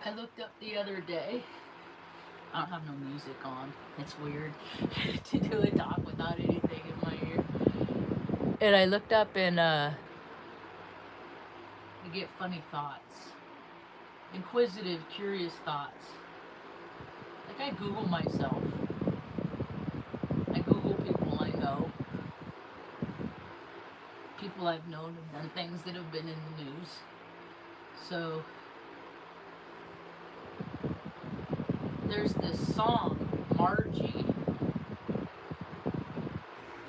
I looked up the other day. I don't have no music on. It's weird to do a talk without anything in my ear. And I looked up and you get funny thoughts, inquisitive, curious thoughts. Like I Google myself. I Google people I know, people I've known have done things that have been in the news. So there's this song, Margie,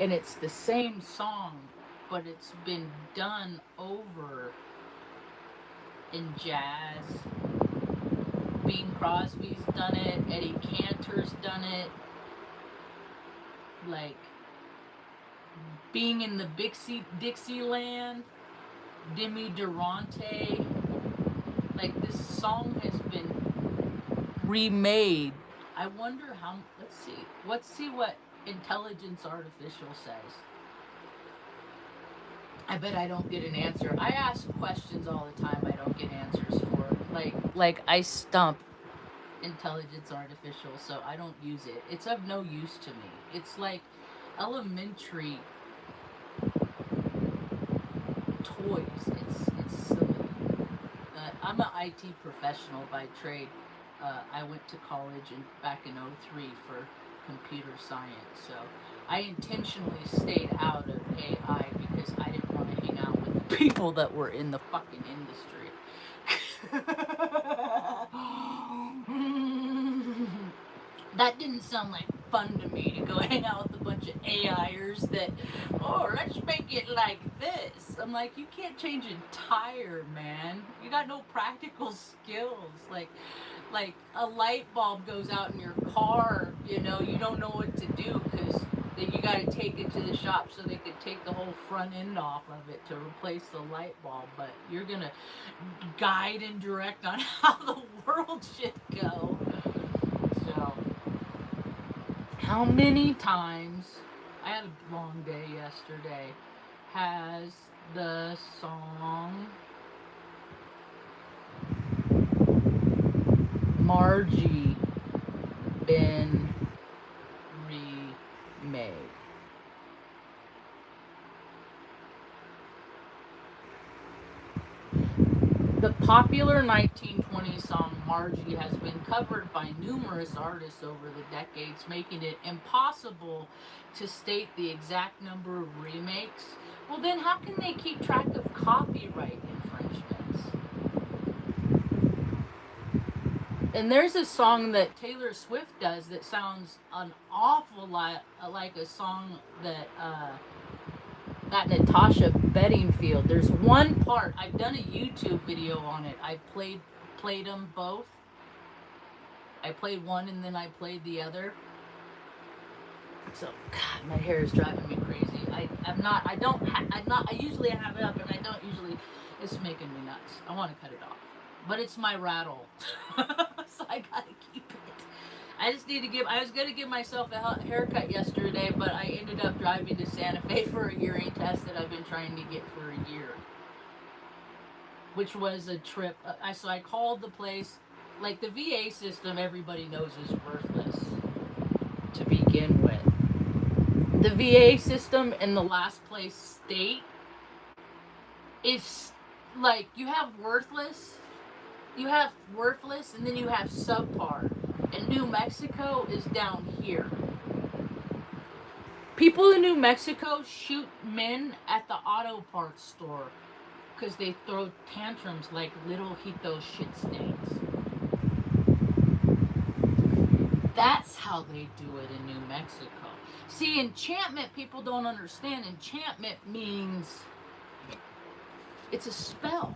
and it's the same song, but it's been done over in jazz. Bing Crosby's done it, Eddie Cantor's done it. Like being in the Dixieland, Demi Durante. Like this song has been remade. I wonder how. Let's see. Let's see what intelligence artificial says. I bet I don't get an answer. I ask questions all the time. I don't get answers for. Like I stump intelligence artificial, so I don't use it. It's of no use to me. It's like elementary toys. It's silly. I'm an IT professional by trade. I went to college back in '03 for computer science, so I intentionally stayed out of AI because I didn't want to hang out with the people that were in the fucking industry. That didn't sound like fun to me to go hang out with a bunch of AIers that, oh, let's make it like this. I'm like, you can't change a tire, man. You got no practical skills. Like a light bulb goes out in your car, you don't know what to do because you got to take it to the shop so they could take the whole front end off of it to replace the light bulb. But you're going to guide and direct on how the world should go. So, how many times, I had a long day yesterday, has the song Margie been remade? The popular 1920s song Margie has been covered by numerous artists over the decades, making it impossible to state the exact number of remakes. Well, then how can they keep track of copyright infringements? And there's a song that Taylor Swift does that sounds an awful lot like a song that Natasha Bedingfield. There's one part. I've done a YouTube video on it. I played them both. I played one and then I played the other. So, God, my hair is driving me crazy. I usually have it up and I don't usually. It's making me nuts. I want to cut it off. But it's my rattle. So I gotta keep it. I was going to give myself a haircut yesterday, but I ended up driving to Santa Fe for a hearing test that I've been trying to get for a year. Which was a trip. So I called the place. Like the VA system, everybody knows is worthless to begin with. The VA system in the last place state is like you have worthless, and then you have subpar. And New Mexico is down here. People in New Mexico shoot men at the auto parts store because they throw tantrums like little Hito shit stains. That's how they do it in New Mexico. See, enchantment, people don't understand. Enchantment means it's a spell.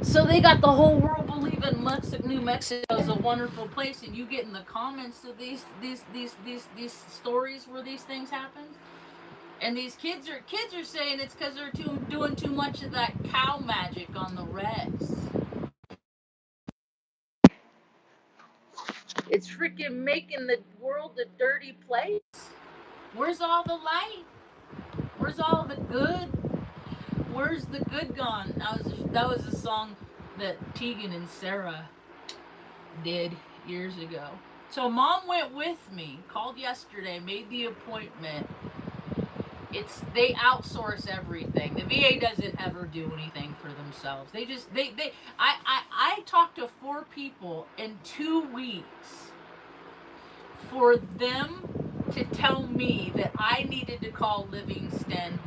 So they got the whole world believing New Mexico is a wonderful place, and you get in the comments of these stories where these things happen, and these kids are saying it's because they're doing too much of that cow magic on the reds. It's freaking making the world a dirty place. Where's all the light? Where's all the good? Where's the good gone? That was a song that Tegan and Sarah did years ago. So mom went with me, called yesterday, made the appointment. They outsource everything. The VA doesn't ever do anything for themselves. They just I talked to 4 people in 2 weeks for them to tell me that I needed to call Livingston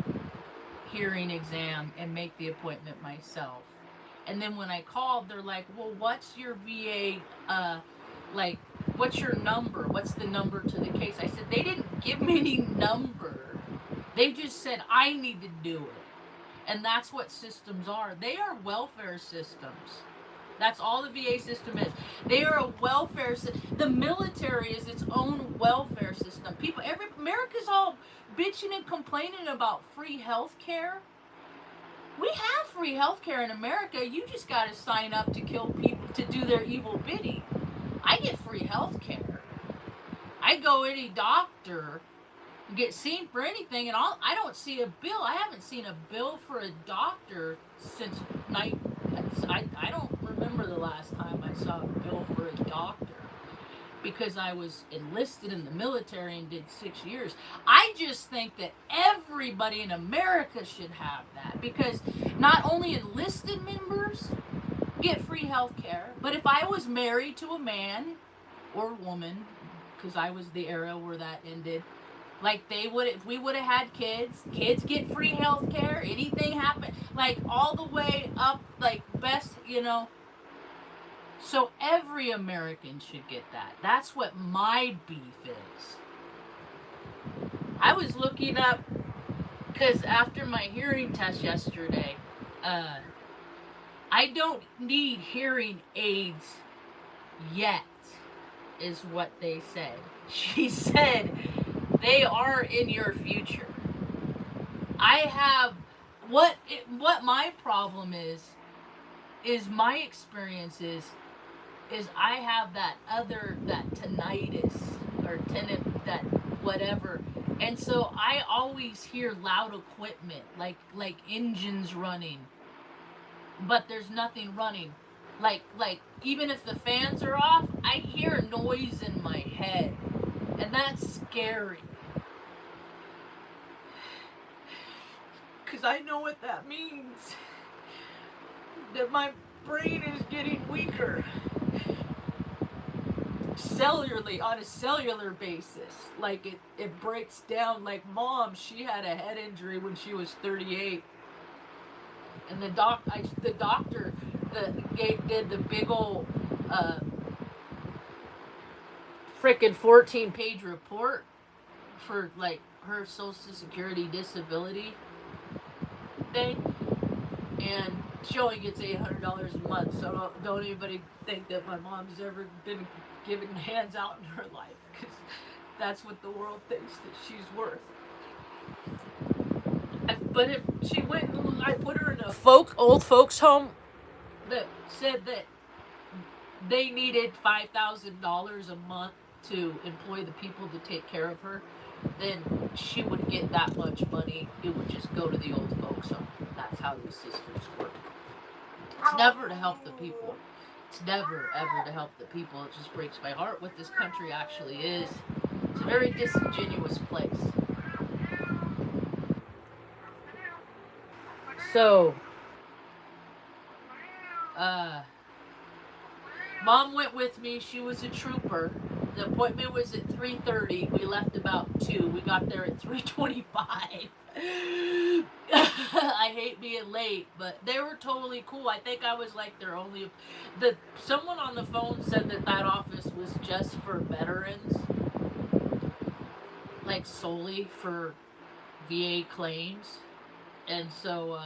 hearing exam and make the appointment myself. And then when I called, they're like, well, what's your VA, like, what's your number? What's the number to the case? I said, they didn't give me any number. They just said, I need to do it. And that's what systems are. They are welfare systems. That's all the VA system is. They are a welfare system. The military is its own welfare system. America's all bitching and complaining about free health care. We have free health care in America. You just got to sign up to kill people, to do their evil bidding. I get free health care. I go to any doctor, get seen for anything, and I don't see a bill. I haven't seen a bill for a doctor since I don't remember the last time I saw a bill for a doctor, because I was enlisted in the military and did 6 years. I just think that everybody in America should have that, because not only enlisted members get free health care, but if I was married to a man or woman, because I was the era where that ended, like if we would have had kids get free health care, anything happen, like all the way up, like best, So every American should get that. That's what my beef is. I was looking up, because after my hearing test yesterday, I don't need hearing aids yet, is what they said. She said they are in your future. I have, what my problem is my experience is I have that tinnitus or that whatever, and so I always hear loud equipment, like engines running, but there's nothing running. Like even if the fans are off, I hear a noise in my head, and that's scary. Because I know what that means. That my brain is getting weaker. Cellularly, on a cellular basis. Like it breaks down. Like Mom, she had a head injury when she was 38. And the doctor did the big old frickin' 14-page report for like her Social Security disability thing, and she only gets $800 a month. So don't anybody think that my mom's ever been giving hands out in her life, because that's what the world thinks that she's worth. But if she went, I put her in a old folks home that said that they needed $5,000 a month to employ the people to take care of her, then she would get that much money. It would just go to the old folks home. That's how these systems work. It's never to help the people. It's never, ever to help the people. It just breaks my heart what this country actually is. It's a very disingenuous place. So, Mom went with me. She was a trooper. The appointment was at 3:30. We left about 2. We got there at 3:25. I hate being late, but they were totally cool. I think I was like their only... Someone on the phone said that office was just for veterans. Like solely for VA claims. And so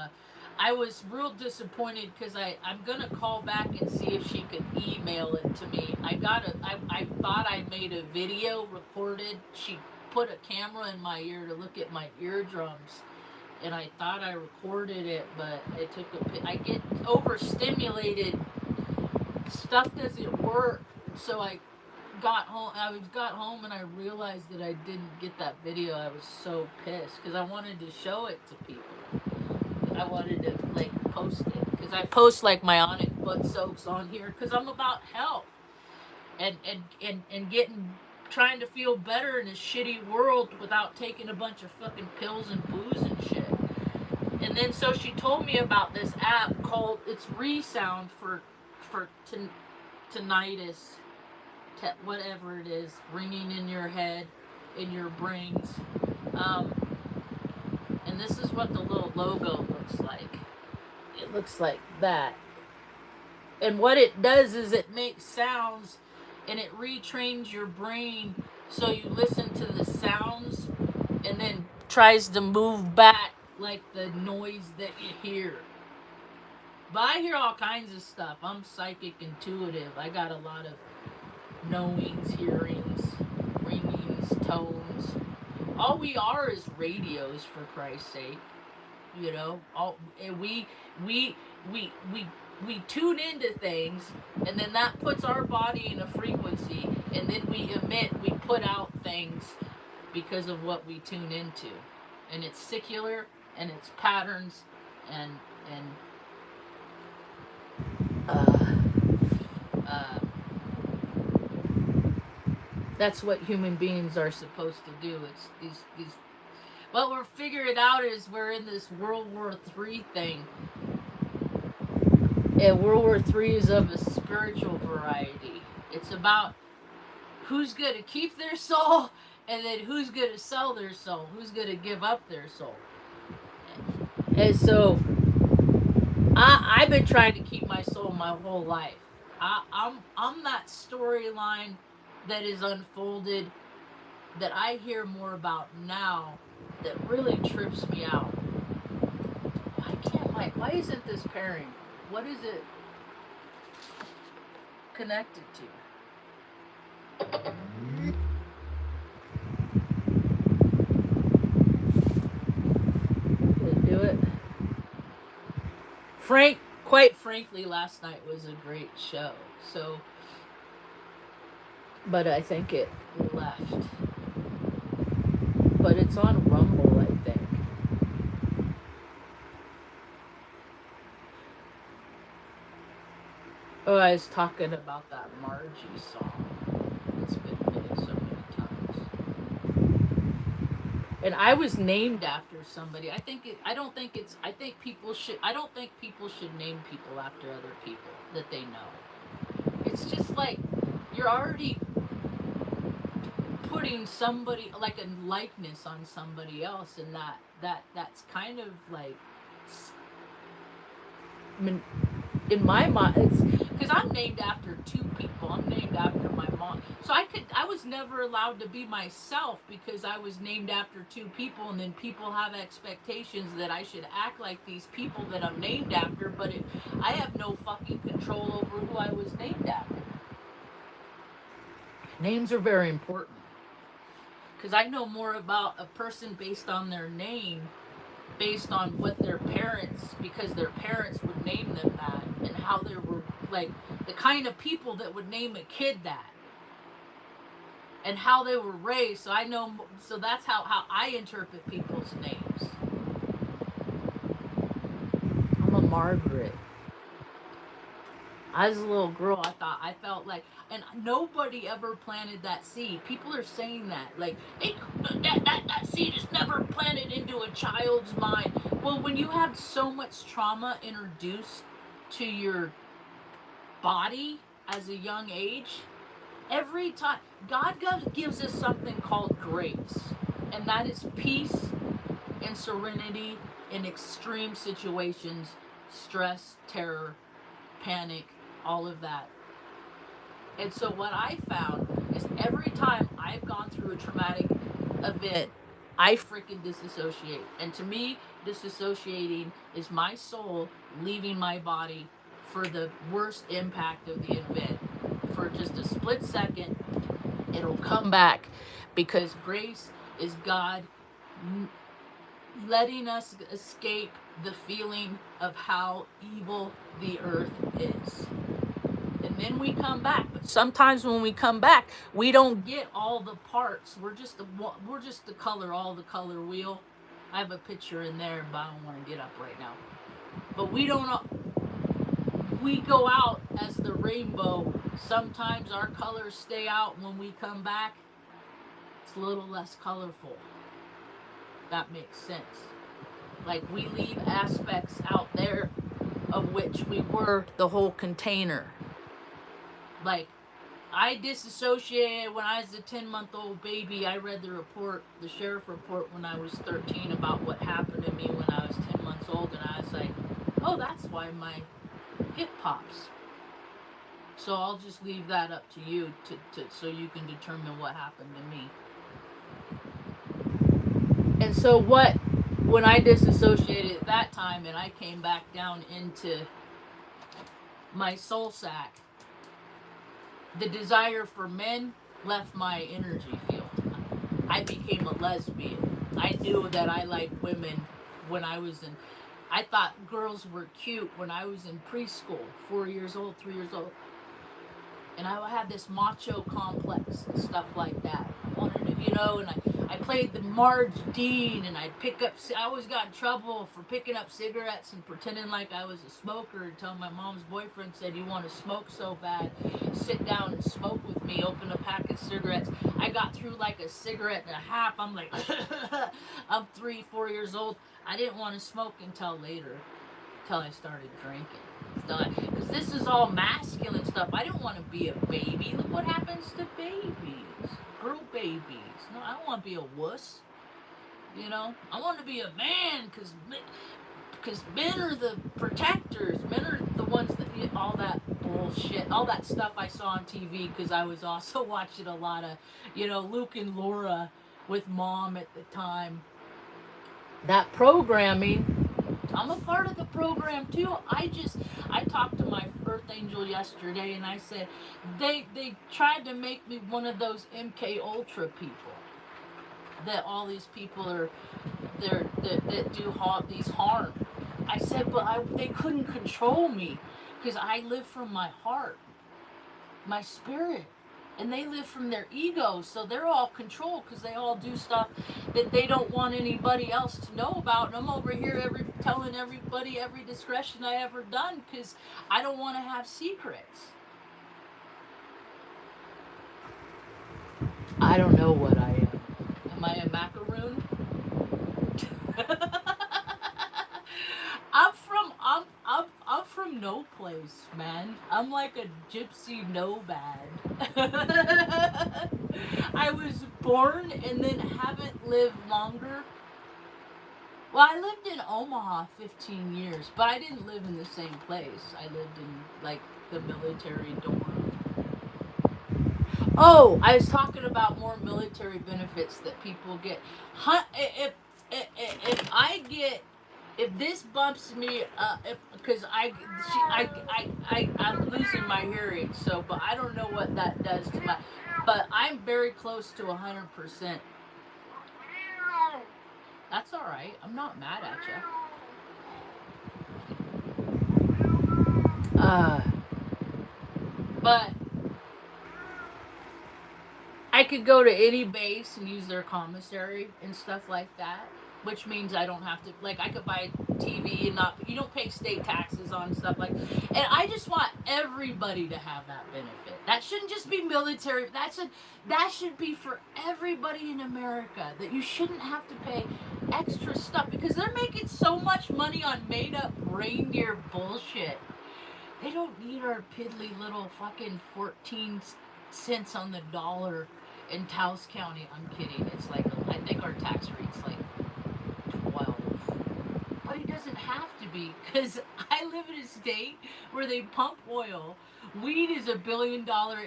I was real disappointed, because I'm gonna call back and see if she could email it to me. I thought I made a video recorded. She put a camera in my ear to look at my eardrums, and I thought I recorded it, but I get overstimulated. Stuff doesn't work. So I got home and I realized that I didn't get that video. I was so pissed, because I wanted to show it to people. I wanted to post it, because I post like my Ionic foot soaks on here, because I'm about health. and getting, trying to feel better in this shitty world without taking a bunch of fucking pills and booze and shit. And then so she told me about this app called, it's Resound for tinnitus, whatever it is, ringing in your head, in your brains. And this is what the little logo looks like. It looks like that. And what it does is it makes sounds and it retrains your brain so you listen to the sounds and then tries to move back like the noise that you hear. But I hear all kinds of stuff. I'm psychic intuitive. I got a lot of knowings, hearings, ringings, tones. All we are is radios, for Christ's sake. You know, all we tune into things, and then that puts our body in a frequency, and then we emit, we put out things because of what we tune into, and it's secular, and it's patterns, and that's what human beings are supposed to do. It's these. What we're figuring out is we're in this World War III thing. And World War III is of a spiritual variety. It's about who's going to keep their soul, and then who's going to sell their soul, who's going to give up their soul. And so I've been trying to keep my soul my whole life. I'm that storyline that is unfolded that I hear more about now that really trips me out. Why isn't this pairing? What is it connected to? Did it do it? Quite frankly, last night was a great show. So, but I think it left. But it's on Rumble, I think. Oh, I was talking about that Marge song. It's been played so many times. And I was named after somebody. I don't think people should name people after other people that they know. It's just like you're already putting somebody, like a likeness on somebody else, and that's kind of like, I mean, in my mind, it's because I'm named after two people. I'm named after my mom, so I was never allowed to be myself because I was named after two people, and then people have expectations that I should act like these people that I'm named after, but I have no fucking control over who I was named after. Names are very important because I know more about a person based on their name, based on what their parents, because their parents would name them that, and how they were, like, the kind of people that would name a kid that, and how they were raised. So I know, so that's how I interpret people's names. I'm a Margaret. As a little girl, I felt like, and nobody ever planted that seed. People are saying that, like, hey, that seed is never planted into a child's mind. Well, when you have so much trauma introduced to your body as a young age, every time, God gives us something called grace, and that is peace and serenity in extreme situations, stress, terror, panic, all of that. And so what I found is every time I've gone through a traumatic event, I freaking disassociate. And to me, disassociating is my soul leaving my body for the worst impact of the event. For just a split second, it'll come back, because grace is God letting us escape the feeling of how evil the earth is. And then we come back. But sometimes when we come back, we don't get all the parts. We're just the color, all the color wheel. I have a picture in there, but I don't want to get up right now. But we don't. we go out as the rainbow, sometimes our colors stay out. When we come back, it's a little less colorful. That makes sense. Like, we leave aspects out there of which we were the whole container. Like, I disassociated when I was a 10-month-old baby. I read the report, the sheriff report, when I was 13 about what happened to me when I was 10 months old, and I was like, oh, that's why my hip pops. So I'll just leave that up to you so you can determine what happened to me. And so when I disassociated at that time and I came back down into my soul sack, the desire for men left my energy field. I became a lesbian. I knew that I liked women when I was in, I thought girls were cute when I was in preschool, 4 years old, 3 years old. And I had this macho complex and stuff like that. I wanted to, and I played the Marge Dean, and I'd pick up, I always got in trouble for picking up cigarettes and pretending like I was a smoker until my mom's boyfriend said, you want to smoke so bad, sit down and smoke with me, open a pack of cigarettes. I got through like a cigarette and a half. I'm like, I'm 3, 4 years old. I didn't want to smoke until later, until I started drinking. Because this is all masculine stuff. I don't want to be a baby. Look what happens to babies. Girl babies. No, I don't want to be a wuss. I want to be a man, because men are the protectors. Men are the ones that, all that bullshit, all that stuff I saw on TV, because I was also watching a lot of, Luke and Laura with Mom at the time. That programming, I'm a part of the program too. I talked to my Earth Angel yesterday, and I said, they tried to make me one of those MK Ultra people. That all these people are, that do these harm. I said, but they couldn't control me, because I live from my heart, my spirit. And they live from their egos, so they're all controlled, because they all do stuff that they don't want anybody else to know about. And I'm over here telling everybody every discretion I ever done, because I don't want to have secrets. I don't know what I am. Am I a macaroon? I'm from no place, man. I'm like a gypsy nomad. I was born and then haven't lived longer. Well, I lived in Omaha 15 years, but I didn't live in the same place. I lived in, like, the military dorm. Oh, I was talking about more military benefits that people get. If this bumps me up, because I'm losing my hearing, so, but I don't know what that does to my, but I'm very close to 100%. That's all right. I'm not mad at you. But I could go to any base and use their commissary and stuff like that, which means I don't have to, like, I could buy TV and you don't pay state taxes on stuff like that. And I just want everybody to have that benefit. That shouldn't just be military. That should be for everybody in America, that you shouldn't have to pay extra stuff, because they're making so much money on made up reindeer bullshit. They don't need our piddly little fucking 14 cents on the dollar in Taos County. I'm kidding. It's like, I think our tax rate's like 12. But it doesn't have to be, because I live in a state where they pump oil. Weed is $1 billion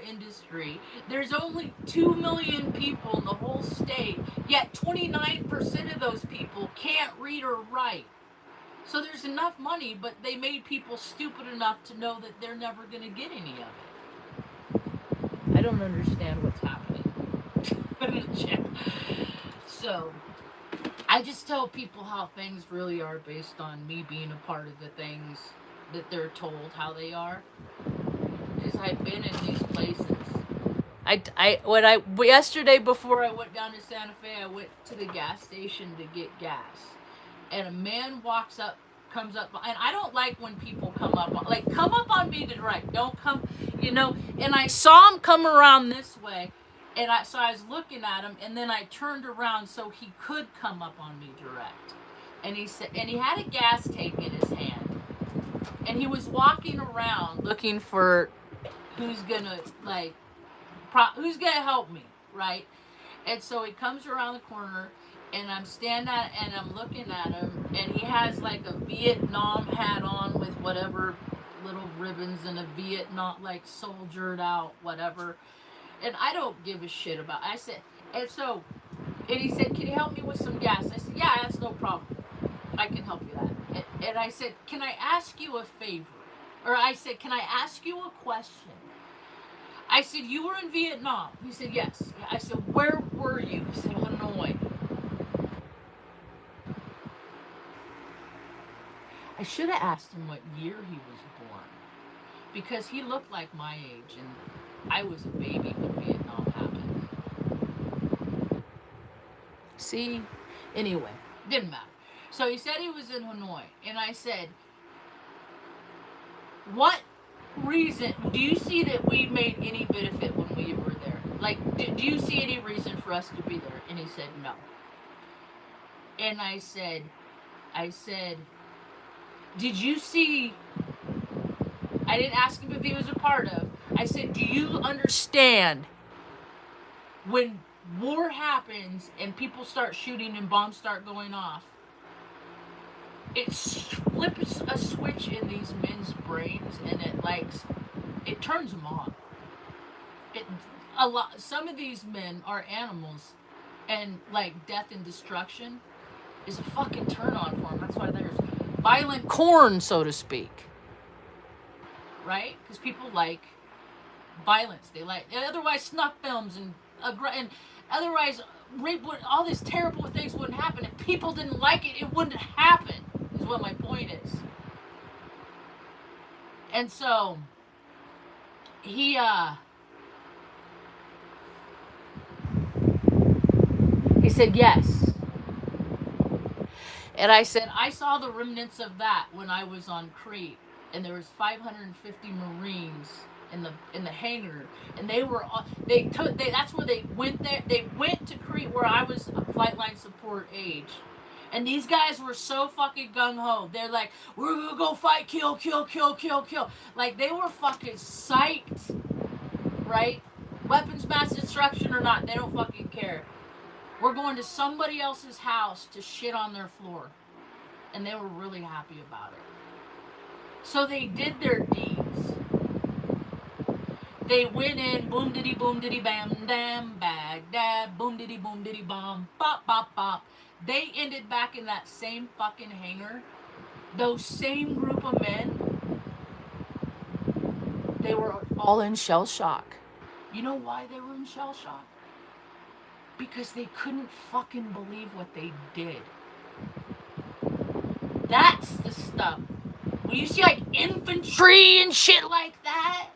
industry. There's only 2 million people in the whole state, yet 29% of those people can't read or write. So there's enough money, but they made people stupid enough to know that they're never going to get any of it. I don't understand what's happening. So, I just tell people how things really are based on me being a part of the things that they're told how they are. Because I've been in these places. Yesterday before I went down to Santa Fe, I went to the gas station to get gas. And a man walks up, comes up, and I don't like when people come up on me direct. Don't come, you know. And I saw him come around this way, and so I was looking at him, and then I turned around so he could come up on me direct. And he said, and he had a gas tank in his hand, and he was walking around looking for who's gonna who's gonna help me, right? And so he comes around the corner, and I'm standing at, and I'm looking at him, and he has like a Vietnam hat on with whatever little ribbons and a Vietnam, like, soldiered out whatever. And I don't give a shit about it. I said, and he said, can you help me with some gas? I said, yeah, that's no problem. I can help you that. And I said, can I ask you a favor? Or I said, can I ask you a question? I said, you were in Vietnam. He said, yes. I said, where were you? He said, Hanoi. I should have asked him what year he was born, because he looked like my age, and I was a baby when Vietnam happened. See? Anyway, didn't matter. So he said he was in Hanoi, and I said, what reason, do you see that we made any benefit when we were there? Like, do you see any reason for us to be there? And he said, no. And I said, did you see, I didn't ask him if he was a part of, I said, do you understand when war happens and people start shooting and bombs start going off, it flips a switch in these men's brains, and it turns them on. Some of these men are animals, and like death and destruction is a fucking turn on for them. That's why there's violent corn, so to speak, right? Because people like violence. They like, otherwise snuff films and otherwise rape, all these terrible things wouldn't happen. If people didn't like it, it wouldn't happen, is what my point is. And so he said yes. And I said, I saw the remnants of that when I was on Crete, and there was 550 Marines in the hangar, and that's where they went there. They went to Crete, where I was a flight line support age, and these guys were so fucking gung ho. They're like, we're gonna go fight, kill. Like, they were fucking psyched, right? Weapons mass destruction or not, they don't fucking care. We're going to somebody else's house to shit on their floor. And they were really happy about it. So they did their deeds. They went in, boom diddy bam, damn, Baghdad, boom diddy bomb, bop bop bop. They ended back in that same fucking hangar. Those same group of men, they were all in shell shock. You know why they were in shell shock? Because they couldn't fucking believe what they did. That's the stuff. When you see like infantry and shit like that,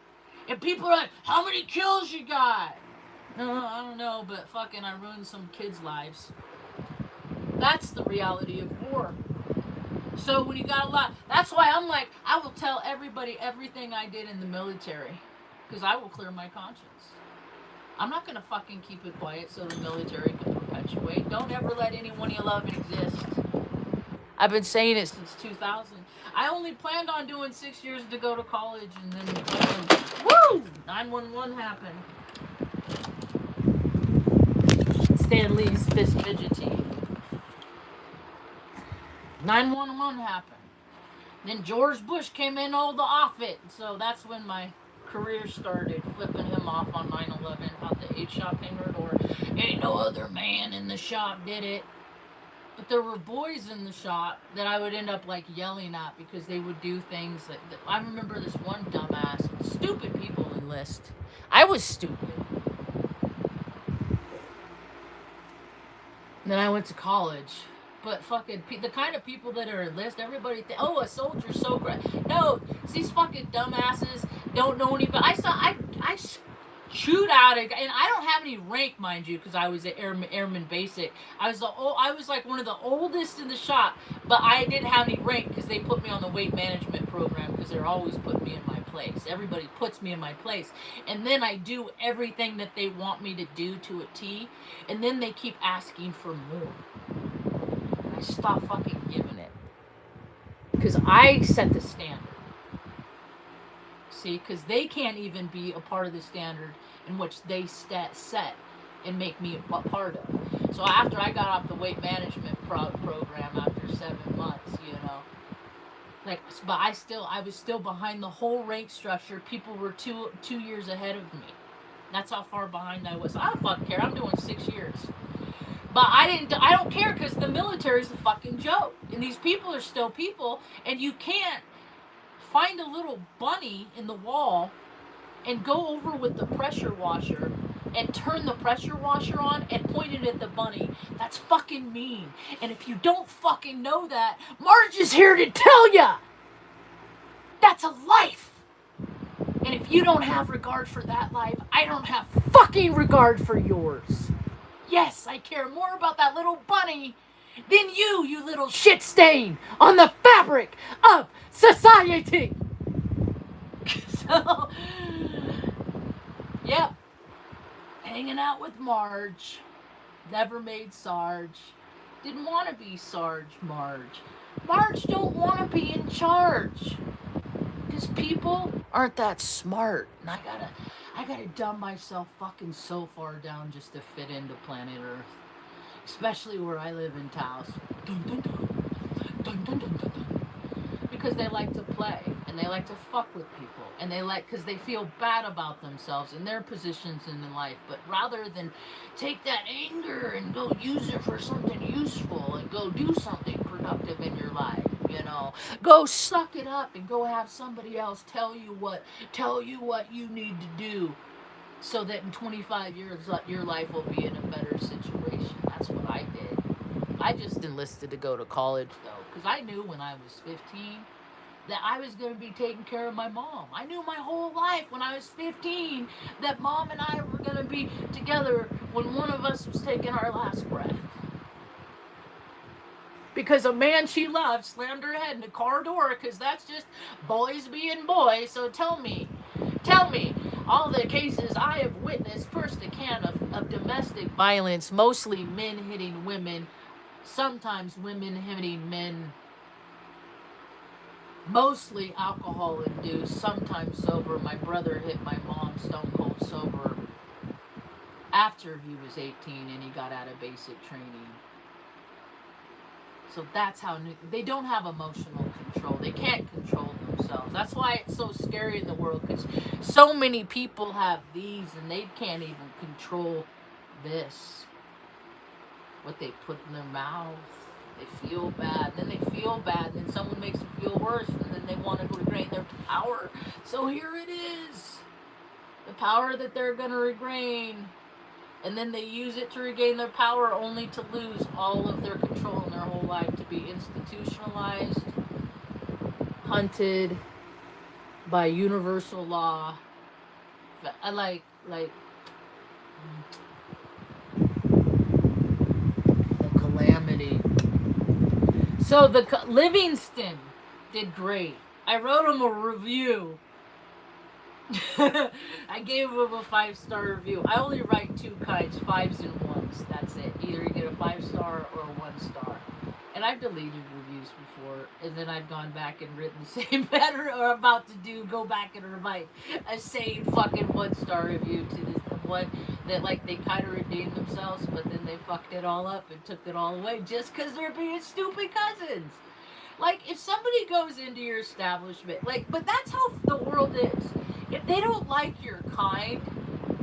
and people are like, how many kills you got? No, I don't know, but fucking I ruined some kids' lives. That's the reality of war. So when you got a lot, that's why I'm like, I will tell everybody everything I did in the military, because I will clear my conscience. I'm not going to fucking keep it quiet so the military can perpetuate. Don't ever let anyone you love exist. I've been saying it since 2000. I only planned on doing 6 years to go to college, and then, woo! 911 happened. Stan Lee's fist fidgety. 911 happened. Then George Bush came in all the off it. So that's when my career started, flipping him off on 9/11 out the 8-shop hangar door. Ain't no other man in the shop did it. But there were boys in the shop that I would end up like yelling at because they would do things that I remember this one dumbass, stupid people enlist. I was stupid. And then I went to college. But fucking, the kind of people that are enlist, everybody think, oh, a soldier's so great. No, these fucking dumbasses don't know anybody. chewed out and I don't have any rank, mind you, because I was an airman basic. I was like one of the oldest in the shop, but I didn't have any rank because they put me on the weight management program because they're always putting me in my place. Everybody puts me in my place, and then I do everything that they want me to do to a T, and then they keep asking for more. I stop fucking giving it because I set the standard. See, because they can't even be a part of the standard in which they set and make me a part of. So after I got off the weight management program after 7 months, like, but I was still behind the whole rank structure. People were two years ahead of me. That's how far behind I was. I don't fucking care. I'm doing 6 years. But I don't care because the military's a fucking joke. And these people are still people, and you can't find a little bunny in the wall and go over with the pressure washer and turn the pressure washer on and point it at the bunny. That's fucking mean. And if you don't fucking know that, Marge is here to tell ya! That's a life! And if you don't have regard for that life, I don't have fucking regard for yours. Yes, I care more about that little bunny than you little shit stain on the fabric of society. So, yep. Hanging out with Marge. Never made Sarge. Didn't want to be Sarge Marge. Marge don't want to be in charge. Because people aren't that smart. And I gotta dumb myself fucking so far down just to fit into planet Earth. Especially where I live in Taos. Dun, dun, dun. Dun, dun, dun, dun, dun. Because they like to play. And they like to fuck with people. And because they feel bad about themselves and their positions in life. But rather than take that anger and go use it for something useful and go do something productive in your life, go suck it up and go have somebody else tell you what you need to do so that in 25 years your life will be in a better situation. That's what I did. I just enlisted to go to college though, because I knew when I was 15 that I was going to be taking care of my mom. I knew my whole life when I was 15 that mom and I were going to be together when one of us was taking our last breath. Because a man she loved slammed her head in the car door, because that's just boys being boys. So tell me, all the cases I have witnessed firsthand of domestic violence, mostly men hitting women, sometimes women hitting men, mostly alcohol induced, sometimes sober. My brother hit my mom stone cold sober after he was 18 and he got out of basic training. So that's how they don't have emotional control. They can't control themselves. That's why it's so scary in the world, because so many people have these and they can't even control this. What they put in their mouth. They feel bad. Then they feel bad. Then someone makes them feel worse. And then they want to regain their power. So here it is. The power that they're going to regain. And then they use it to regain their power only to lose all of their control in their whole life, to be institutionalized, hunted by universal law. I like the calamity. So Livingston did great. I wrote him a review. I gave him a 5-star review. I only write 2 kinds, 5s and 1s. That's it. Either you get a 5-star or a 1-star. And I've deleted reviews before, and then I've gone back and written the same better, or about to go back and write a same fucking 1-star review to this one that they kind of redeemed themselves, but then they fucked it all up and took it all away just because they're being stupid cousins. If somebody goes into your establishment, but that's how the world is. If they don't like your kind,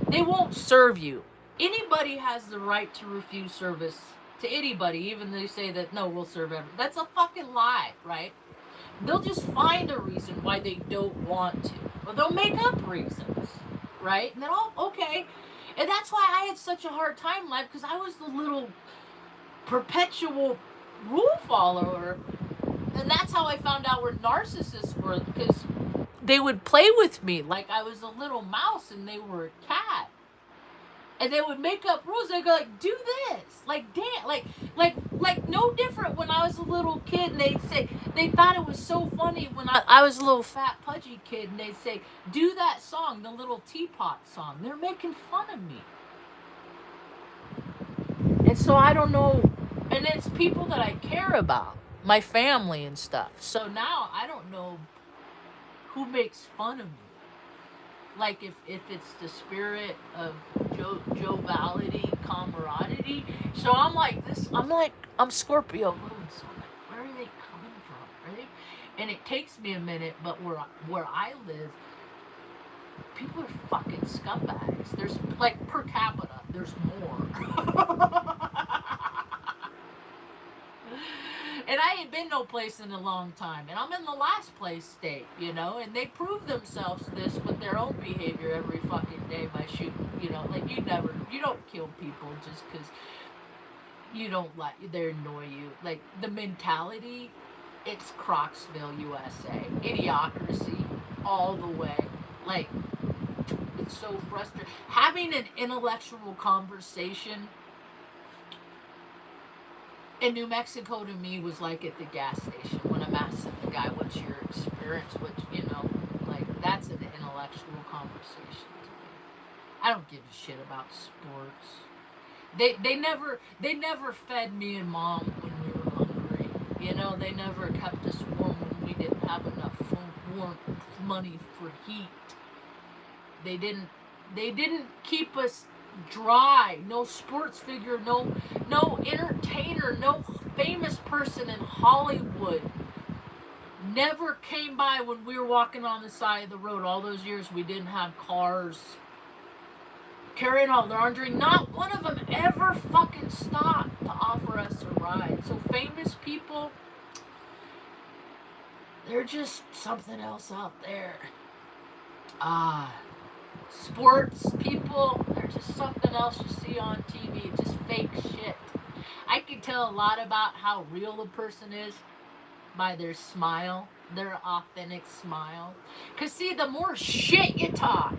they won't serve you. Anybody has the right to refuse service to anybody, even though they say that, no, we'll serve everybody. That's a fucking lie, right? They'll just find a reason why they don't want to. Or they'll make up reasons, right? And then, okay. And that's why I had such a hard time in life, because I was the little perpetual rule follower. And that's how I found out where narcissists were, because they would play with me like I was a little mouse and they were a cat. And they would make up rules. They'd go like, do this, like dance, like no different when I was a little kid. And they'd say they thought it was so funny when I was a little fat pudgy kid, and they'd say, do that song, the little teapot song. They're making fun of me, and so I don't know. And it's people that I care about, my family and stuff. So now I don't know who makes fun of me. Like if it's the spirit of joviality, camaraderie. So I'm like this. I'm Scorpio moon. So I'm like, where are they coming from? Are they? And it takes me a minute, but where I live, people are fucking scumbags. There's like per capita, there's more. And I ain't been no place in a long time. And I'm in the last place state, you know? And they prove themselves this with their own behavior every fucking day by shooting, you know? Like, you don't kill people just because you don't like, they annoy you. Like, the mentality, it's Crocsville, USA. Idiocracy all the way. Like, it's so frustrating. Having an intellectual conversation in New Mexico to me was like at the gas station when I'm asking the guy, what's your experience, you know, like that's an intellectual conversation to me. I don't give a shit about sports. They never fed me and mom when we were hungry. You know, they never kept us warm when we didn't have enough money for heat. They didn't keep us dry. No sports figure, no entertainer, no famous person in Hollywood never came by when we were walking on the side of the road. All those years we didn't have cars, carrying all their laundry. Not one of them ever fucking stopped to offer us a ride. So famous people, they're just something else out there. Sports people, they're just something else you see on TV. It's just fake shit. I can tell a lot about how real a person is by their smile, their authentic smile. Because see, the more shit you talk,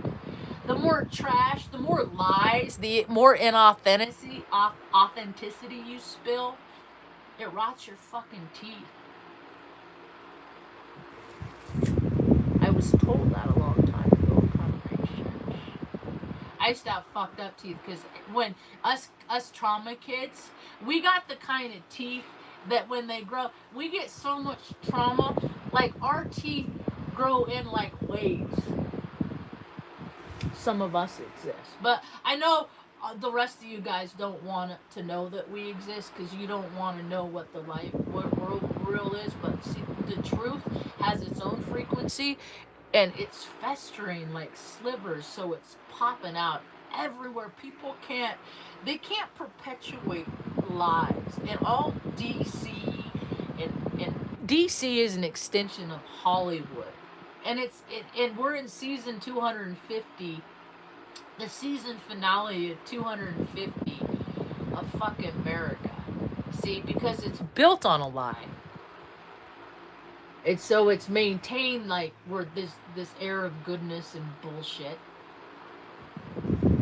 the more trash, the more lies, the more inauthenticity you spill, it rots your fucking teeth. I was told that a long time ago. I used to have fucked up teeth because when us trauma kids, we got the kind of teeth that when they grow, we get so much trauma, like our teeth grow in like waves. Some of us exist, but I know the rest of you guys don't want to know that we exist because you don't want to know what what real is. But see, the truth has its own frequency. And it's festering like slivers, so it's popping out everywhere. People can't perpetuate lies. And all DC, and DC is an extension of Hollywood. And and we're in season 250, the season finale of 250 of fucking America. See, because it's built on a lie. And so it's maintained like we're this air of goodness and bullshit.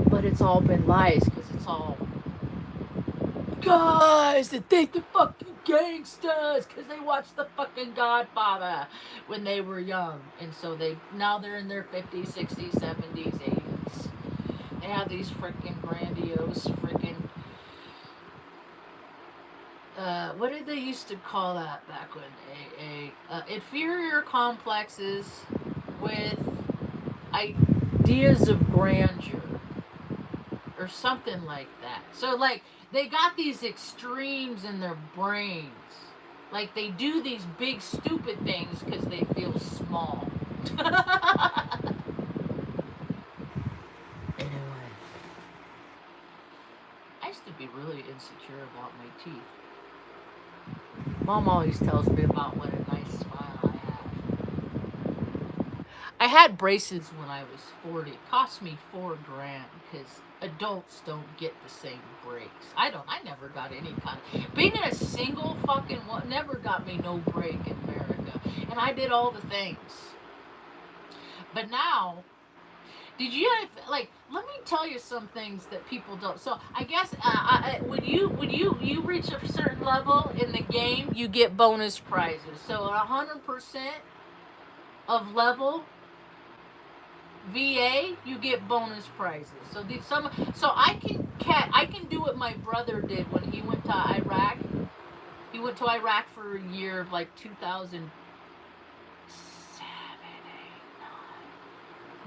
But it's all been lies because it's all guys that think they're fucking gangsters because they watched the fucking Godfather when they were young. And so now they're in their 50s, 60s, 70s, 80s. They have these freaking grandiose freaking what did they used to call that back when? Inferior complexes with ideas of grandeur or something like that. So like they got these extremes in their brains. Like they do these big stupid things because they feel small. Anyway, I used to be really insecure about my teeth. Mom always tells me about what a nice smile I have. I had braces when I was 40. It cost me $4,000 because adults don't get the same breaks. I never got any kind of... Being in a single fucking one never got me no break in America. And I did all the things. But now, did you like? Let me tell you some things that people don't. So I guess when you reach a certain level in the game, you get bonus prizes. So 100% of level VA, you get bonus prizes. So I can do what my brother did when he went to Iraq. He went to Iraq for a year of like 2007,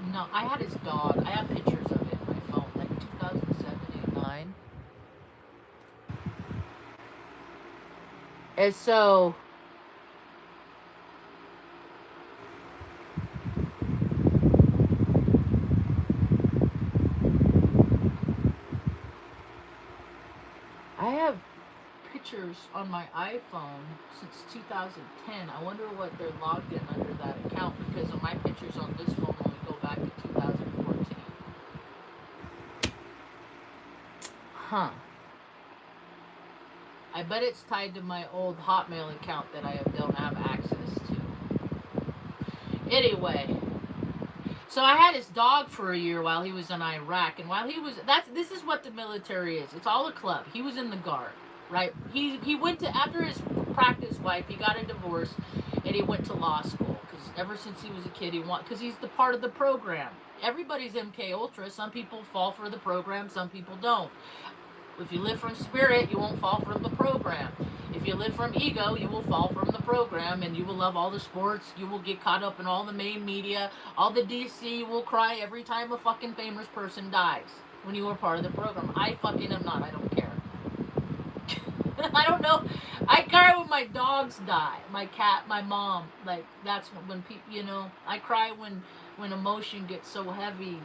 8, 9. No, I had his dog. I have pictures of it on my phone, like 2007, 8, 9. And so I have pictures on my iPhone since 2010. I wonder what they're logged in under that account because of my pictures on this phone only go back to 2014. Huh. I bet it's tied to my old Hotmail account that I don't have access to. Anyway, so I had his dog for a year while he was in Iraq, and while he was this is what the military is. It's all a club. He was in the guard, right? He went to after his practice wife, he got a divorce, and he went to law school because ever since he was a kid, because he's the part of the program. Everybody's MK Ultra. Some people fall for the program, some people don't. If you live from spirit, you won't fall from the program. If you live from ego, you will fall from the program, and you will love all the sports. You will get caught up in all the main media, all the DC. You will cry every time a fucking famous person dies when you are part of the program. I fucking am not. I don't care. I don't know. I cry when my dogs die. My cat, my mom. Like, that's when people, I cry when emotion gets so heavy.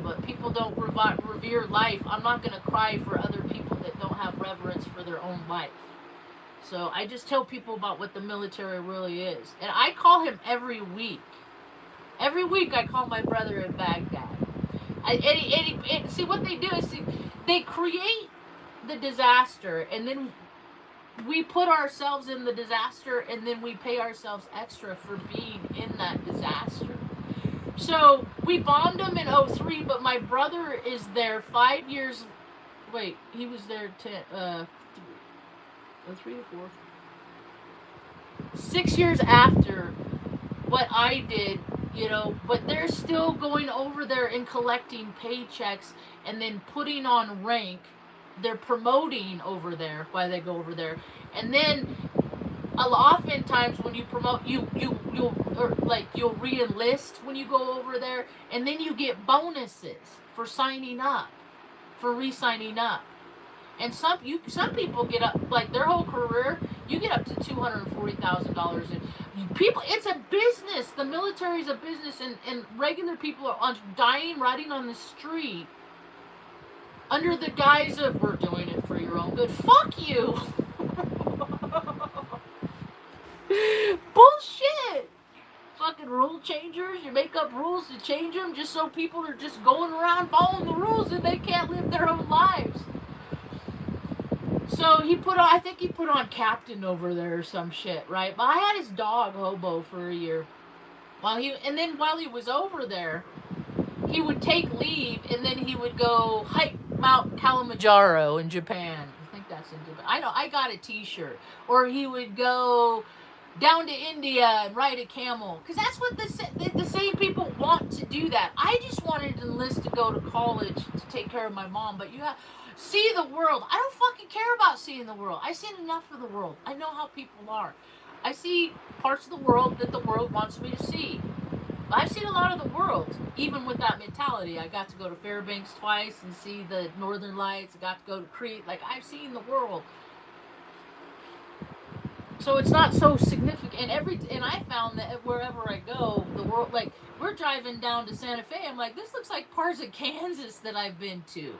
But people don't revere life. I'm not going to cry for other people that don't have reverence for their own life. So I just tell people about what the military really is. And I call him every week. Every week I call my brother in Baghdad. See, what they do is they create the disaster, and then we put ourselves in the disaster, and then we pay ourselves extra for being in that disaster. So we bombed him in 03, but my brother is there 5 years. Wait, he was there 3 or 4, 6 years after what I did, But they're still going over there and collecting paychecks and then putting on rank. They're promoting over there while they go over there, and then oftentimes when you promote, you'll re-enlist when you go over there, and then you get bonuses for signing up, for re-signing up. And some people get up, like their whole career, you get up to $240,000. And people, it's a business. The military is a business, and regular people are dying, riding on the street under the guise of we're doing it for your own good. Fuck you. Bullshit. Fucking rule changers. You make up rules to change them just so people are just going around following the rules and they can't live their own lives. So I think he put on captain over there or some shit, right? But I had his dog Hobo for a year. While he was over there, he would take leave and then he would go hike Mount Kilimanjaro in Japan. I think that's in Japan. I got a t-shirt. Or he would go down to India and ride a camel. Because that's what the same people want to do that. I just wanted to enlist to go to college to take care of my mom. But you have see the world. I don't fucking care about seeing the world. I've seen enough of the world. I know how people are. I see parts of the world that the world wants me to see. I've seen a lot of the world, even with that mentality. I got to go to Fairbanks twice and see the Northern Lights. I got to go to Crete. Like, I've seen the world. So it's not so significant. And I found that wherever I go, the world, like, we're driving down to Santa Fe. I'm like, this looks like parts of Kansas that I've been to.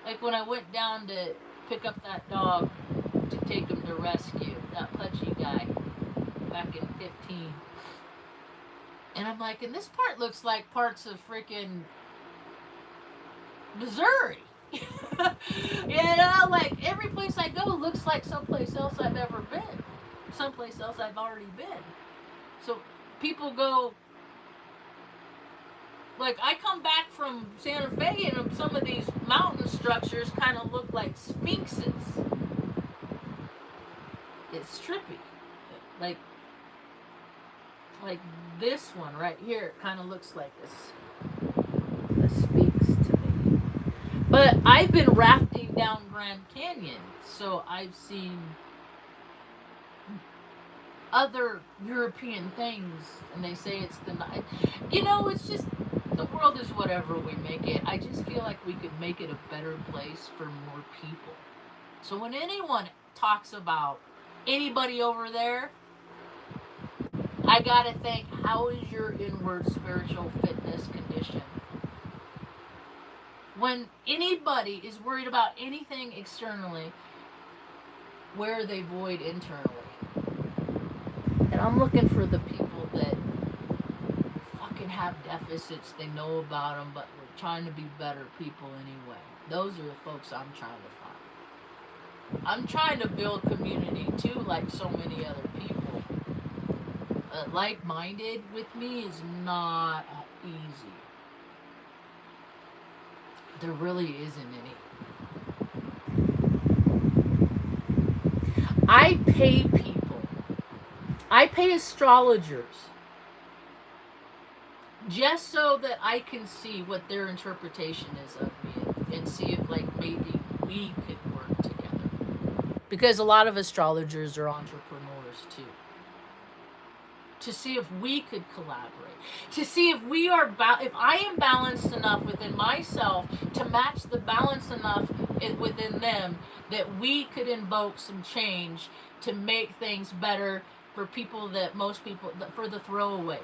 Like when I went down to pick up that dog to take him to rescue, that pudgy guy, back in 15. And I'm like, and this part looks like parts of freaking Missouri. Like every place I go looks like someplace else I've ever been. Someplace else I've already been. So people go, Like, I come back from Santa Fe and some of these mountain structures kind of look like sphinxes. It's trippy. Like, like this one right here kind of looks like a sphinx to me. But I've been rafting down Grand Canyon, so I've seen other European things, and they say it's the night. You know, it's just the world is whatever we make it. I just feel like we could make it a better place for more people. So when anyone talks about anybody over there, I gotta think, how is your inward spiritual fitness condition? When anybody is worried about anything externally, where are they void internally? And I'm looking for the people that fucking have deficits, they know about them, but we're trying to be better people anyway. Those are the folks I'm trying to find. I'm trying to build community too, like so many other people. Like-minded with me is not easy. There really isn't any. I pay people. I pay astrologers just so that I can see what their interpretation is of me and see if, like, maybe we could work together. Because a lot of astrologers are entrepreneurs too. To see if we could collaborate, to see if we are if I am balanced enough within myself to match the balance enough within them that we could invoke some change to make things better for people, that most people, for the throwaways,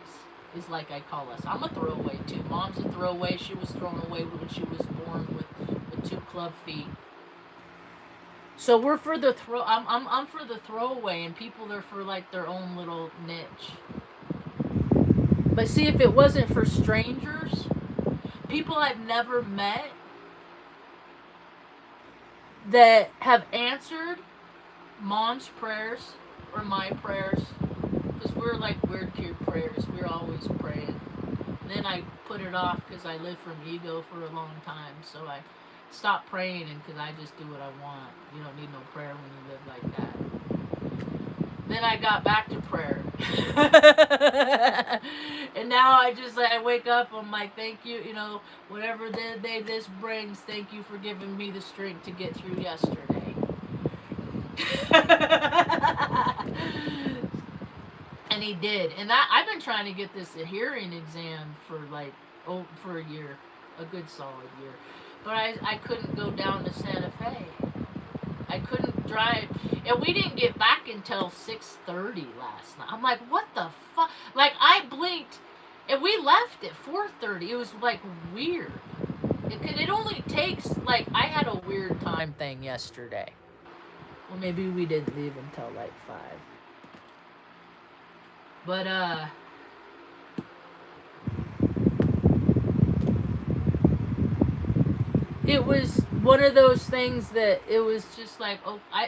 is like I call us. I'm a throwaway too. Mom's a throwaway. She was thrown away when she was born with 2 club feet. So we're for the I'm for the throwaway, and people are for like their own little niche. But see, if it wasn't for strangers, people I've never met that have answered Mom's prayers or my prayers, because we're like weird kid prayers. We're always praying. And then I put it off because I lived from ego for a long time, so I stop praying, and because I just do what I want. You don't need no prayer when you live like that. Then I got back to prayer. And now I wake up, I'm like, thank you, whatever the day this brings, thank you for giving me the strength to get through yesterday. And he did. And I've been trying to get this hearing exam for for a year, a good solid year. But I couldn't go down to Santa Fe. I couldn't drive. And we didn't get back until 6:30 last night. I'm like, what the fuck? Like, I blinked, and we left at 4:30. It was, like, weird. It only takes, like, I had a weird time thing yesterday. Well, maybe we didn't leave until, like, 5. But, it was one of those things that it was just like,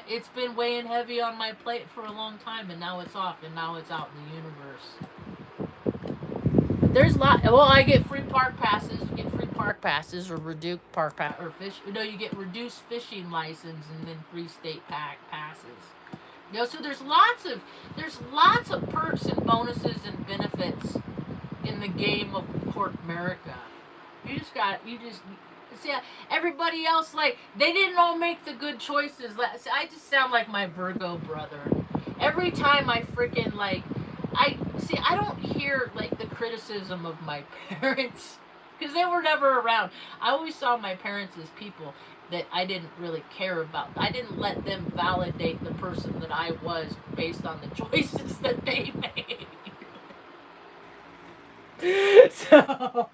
it's been weighing heavy on my plate for a long time, and now it's off, and now it's out in the universe. There's I get free park passes. You get free park passes or reduced park pass or fish. You get reduced fishing license and then free state passes. So there's lots of perks and bonuses and benefits in the game of Corp America. You just see, everybody else, like, they didn't all make the good choices. I just sound like my Virgo brother. Every time I freaking, like, I don't hear, like, the criticism of my parents, because they were never around. I always saw my parents as people that I didn't really care about. I didn't let them validate the person that I was based on the choices that they made. So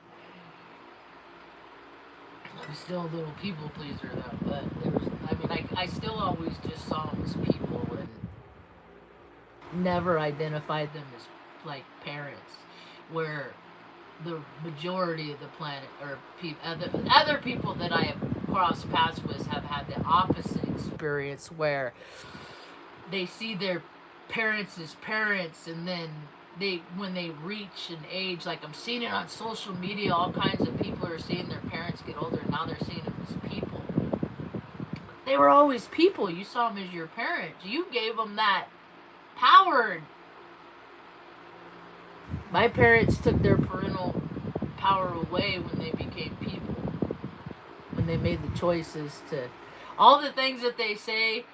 I was still a little people pleaser though, but I still always just saw them as people and never identified them as, like, parents, where the majority of the planet, or other people that I have crossed paths with, have had the opposite experience, where they see their parents as parents, and then when they reach an age, like I'm seeing it on social media, all kinds of people are seeing their parents get older, and now they're seeing them as people. They were always people. You saw them as your parents. You gave them that power. My parents took their parental power away when they became people. When they made the choices to, all the things that they say,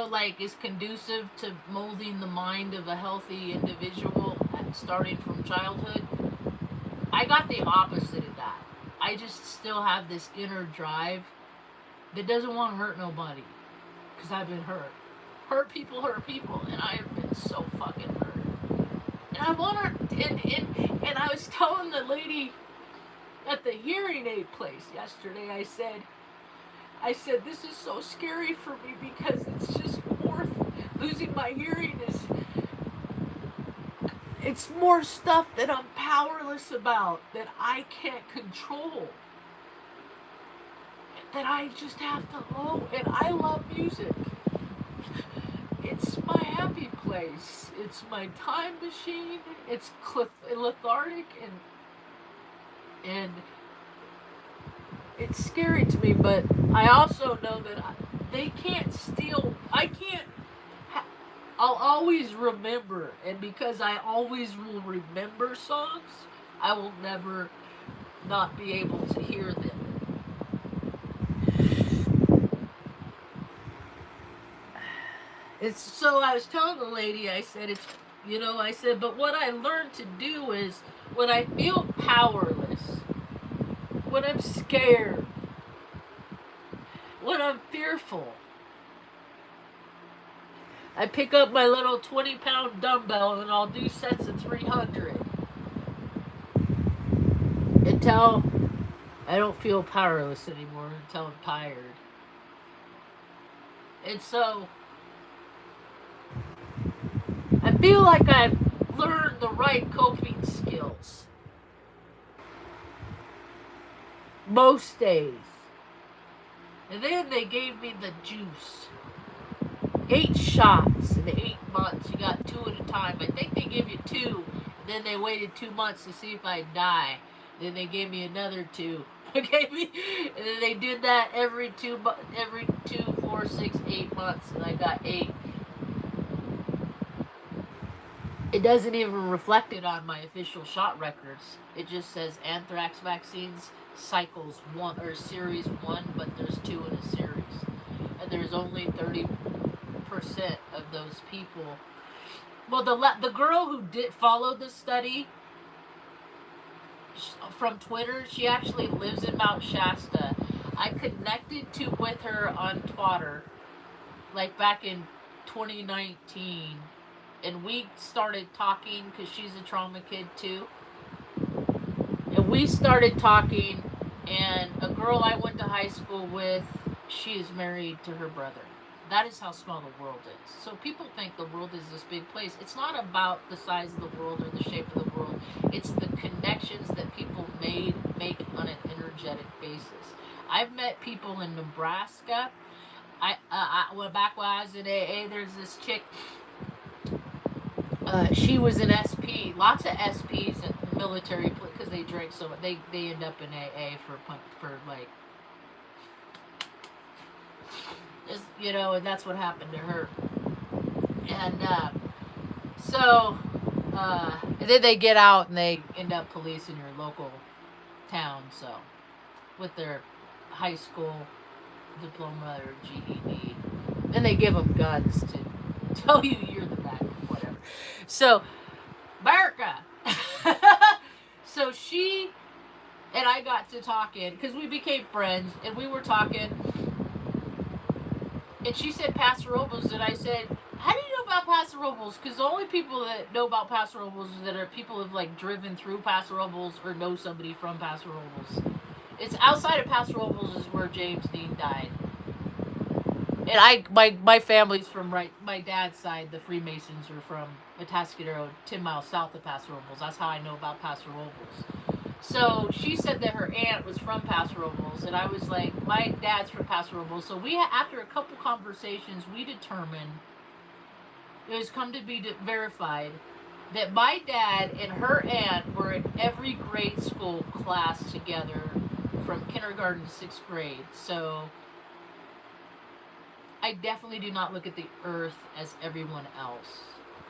like is conducive to molding the mind of a healthy individual starting from childhood. I got the opposite of that. I just still have this inner drive that doesn't want to hurt nobody. Because I've been hurt. Hurt people, and I have been so fucking hurt. And I want her, and I was telling the lady at the hearing aid place yesterday, I said, this is so scary for me because it's just more, losing my hearing it's more stuff that I'm powerless about, that I can't control, that I just have to know. And I love music. It's my happy place. It's my time machine. It's lethargic and it's scary to me, but I also know that they can't steal. I'll always remember, and because I always will remember songs, I will never not be able to hear them. So I was telling the lady, I said, but what I learned to do is when I feel powerless, when I'm scared, when I'm fearful, I pick up my little 20-pound dumbbell and I'll do sets of 300 until I don't feel powerless anymore, until I'm tired. And so I feel like I've learned the right coping skills most days. And then they gave me the juice. 8 shots in 8 months. You got 2 at a time. I think they give you 2. And then they waited 2 months to see if I'd die. Then they gave me another 2. And then they did that every 2, 4, 6, 8 months. And I got 8. It doesn't even reflect it on my official shot records. It just says anthrax vaccines cycles 1 or series 1, but there's 2 in a series. And there's only 30% of those people. Well, the girl who did follow the study from Twitter, she actually lives in Mount Shasta. I connected with her on Twitter, like back in 2019, and we started talking because she's a trauma kid too. And we started talking, and a girl I went to high school with, she is married to her brother. That is how small the world is. So people think the world is this big place. It's not about the size of the world or the shape of the world. It's the connections that people make on an energetic basis. I've met people in Nebraska. Back when I was in AA, there's this chick. She was an SP. Lots of SPs in the military because they drink so much. They end up in AA for like. And that's what happened to her. And and then they get out and they end up policing your local town. So, with their high school diploma or GED, then they give them guns to tell you you're the bad, whatever. So, America. So she and I got to talking because we became friends, and we were talking. And she said Paso Robles, and I said, how do you know about Paso Robles? Because the only people that know about Paso Robles that are people who have like driven through Paso Robles or know somebody from Paso Robles. It's outside of Paso Robles is where James Dean died. And my family's from my dad's side, the Freemasons are from Atascadero, 10 miles south of Paso Robles. That's how I know about Paso Robles. So she said that her aunt was from Paso Robles, and I was like, my dad's from Paso Robles. So after a couple conversations, we determined, it was come to be verified, that my dad and her aunt were in every grade school class together from kindergarten to 6th grade. So I definitely do not look at the earth as everyone else.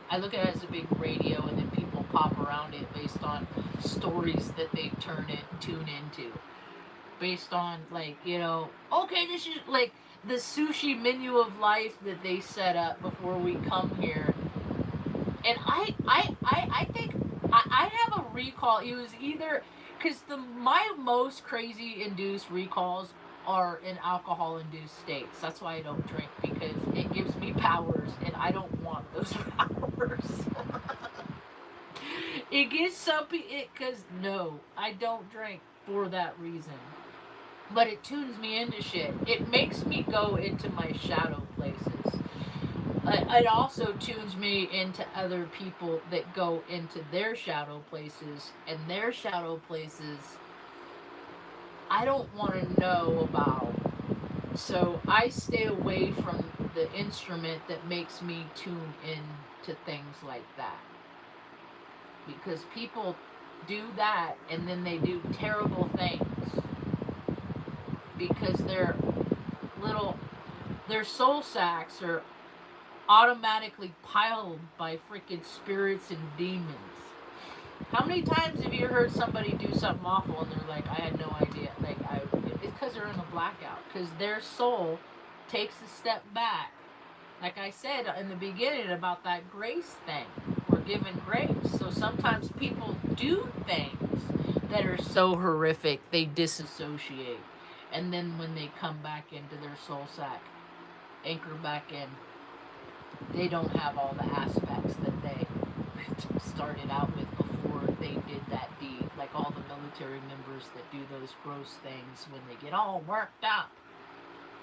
I look at it as a big radio, and then people pop around it based on stories that they tune into. Based on, like, okay, this is like the sushi menu of life that they set up before we come here. And I think I have a recall. It was either because my most crazy induced recalls are in alcohol induced states. That's why I don't drink, because it gives me powers and I don't want those powers. It gives some people, because no, I don't drink for that reason. But it tunes me into shit. It makes me go into my shadow places. It also tunes me into other people that go into their shadow places, and their shadow places I don't want to know about. So I stay away from the instrument that makes me tune into things like that. Because people do that and then they do terrible things. Because their soul sacks are automatically piled by freaking spirits and demons. How many times have you heard somebody do something awful and they're like, I had no idea? It's because they're in a blackout. Because their soul takes a step back. Like I said in the beginning about that grace thing. We're given grace. So sometimes people do things that are so horrific, they disassociate. And then when they come back into their soul sack, anchor back in, they don't have all the aspects that they started out with before they did that deed. Like all the military members that do those gross things when they get all worked up.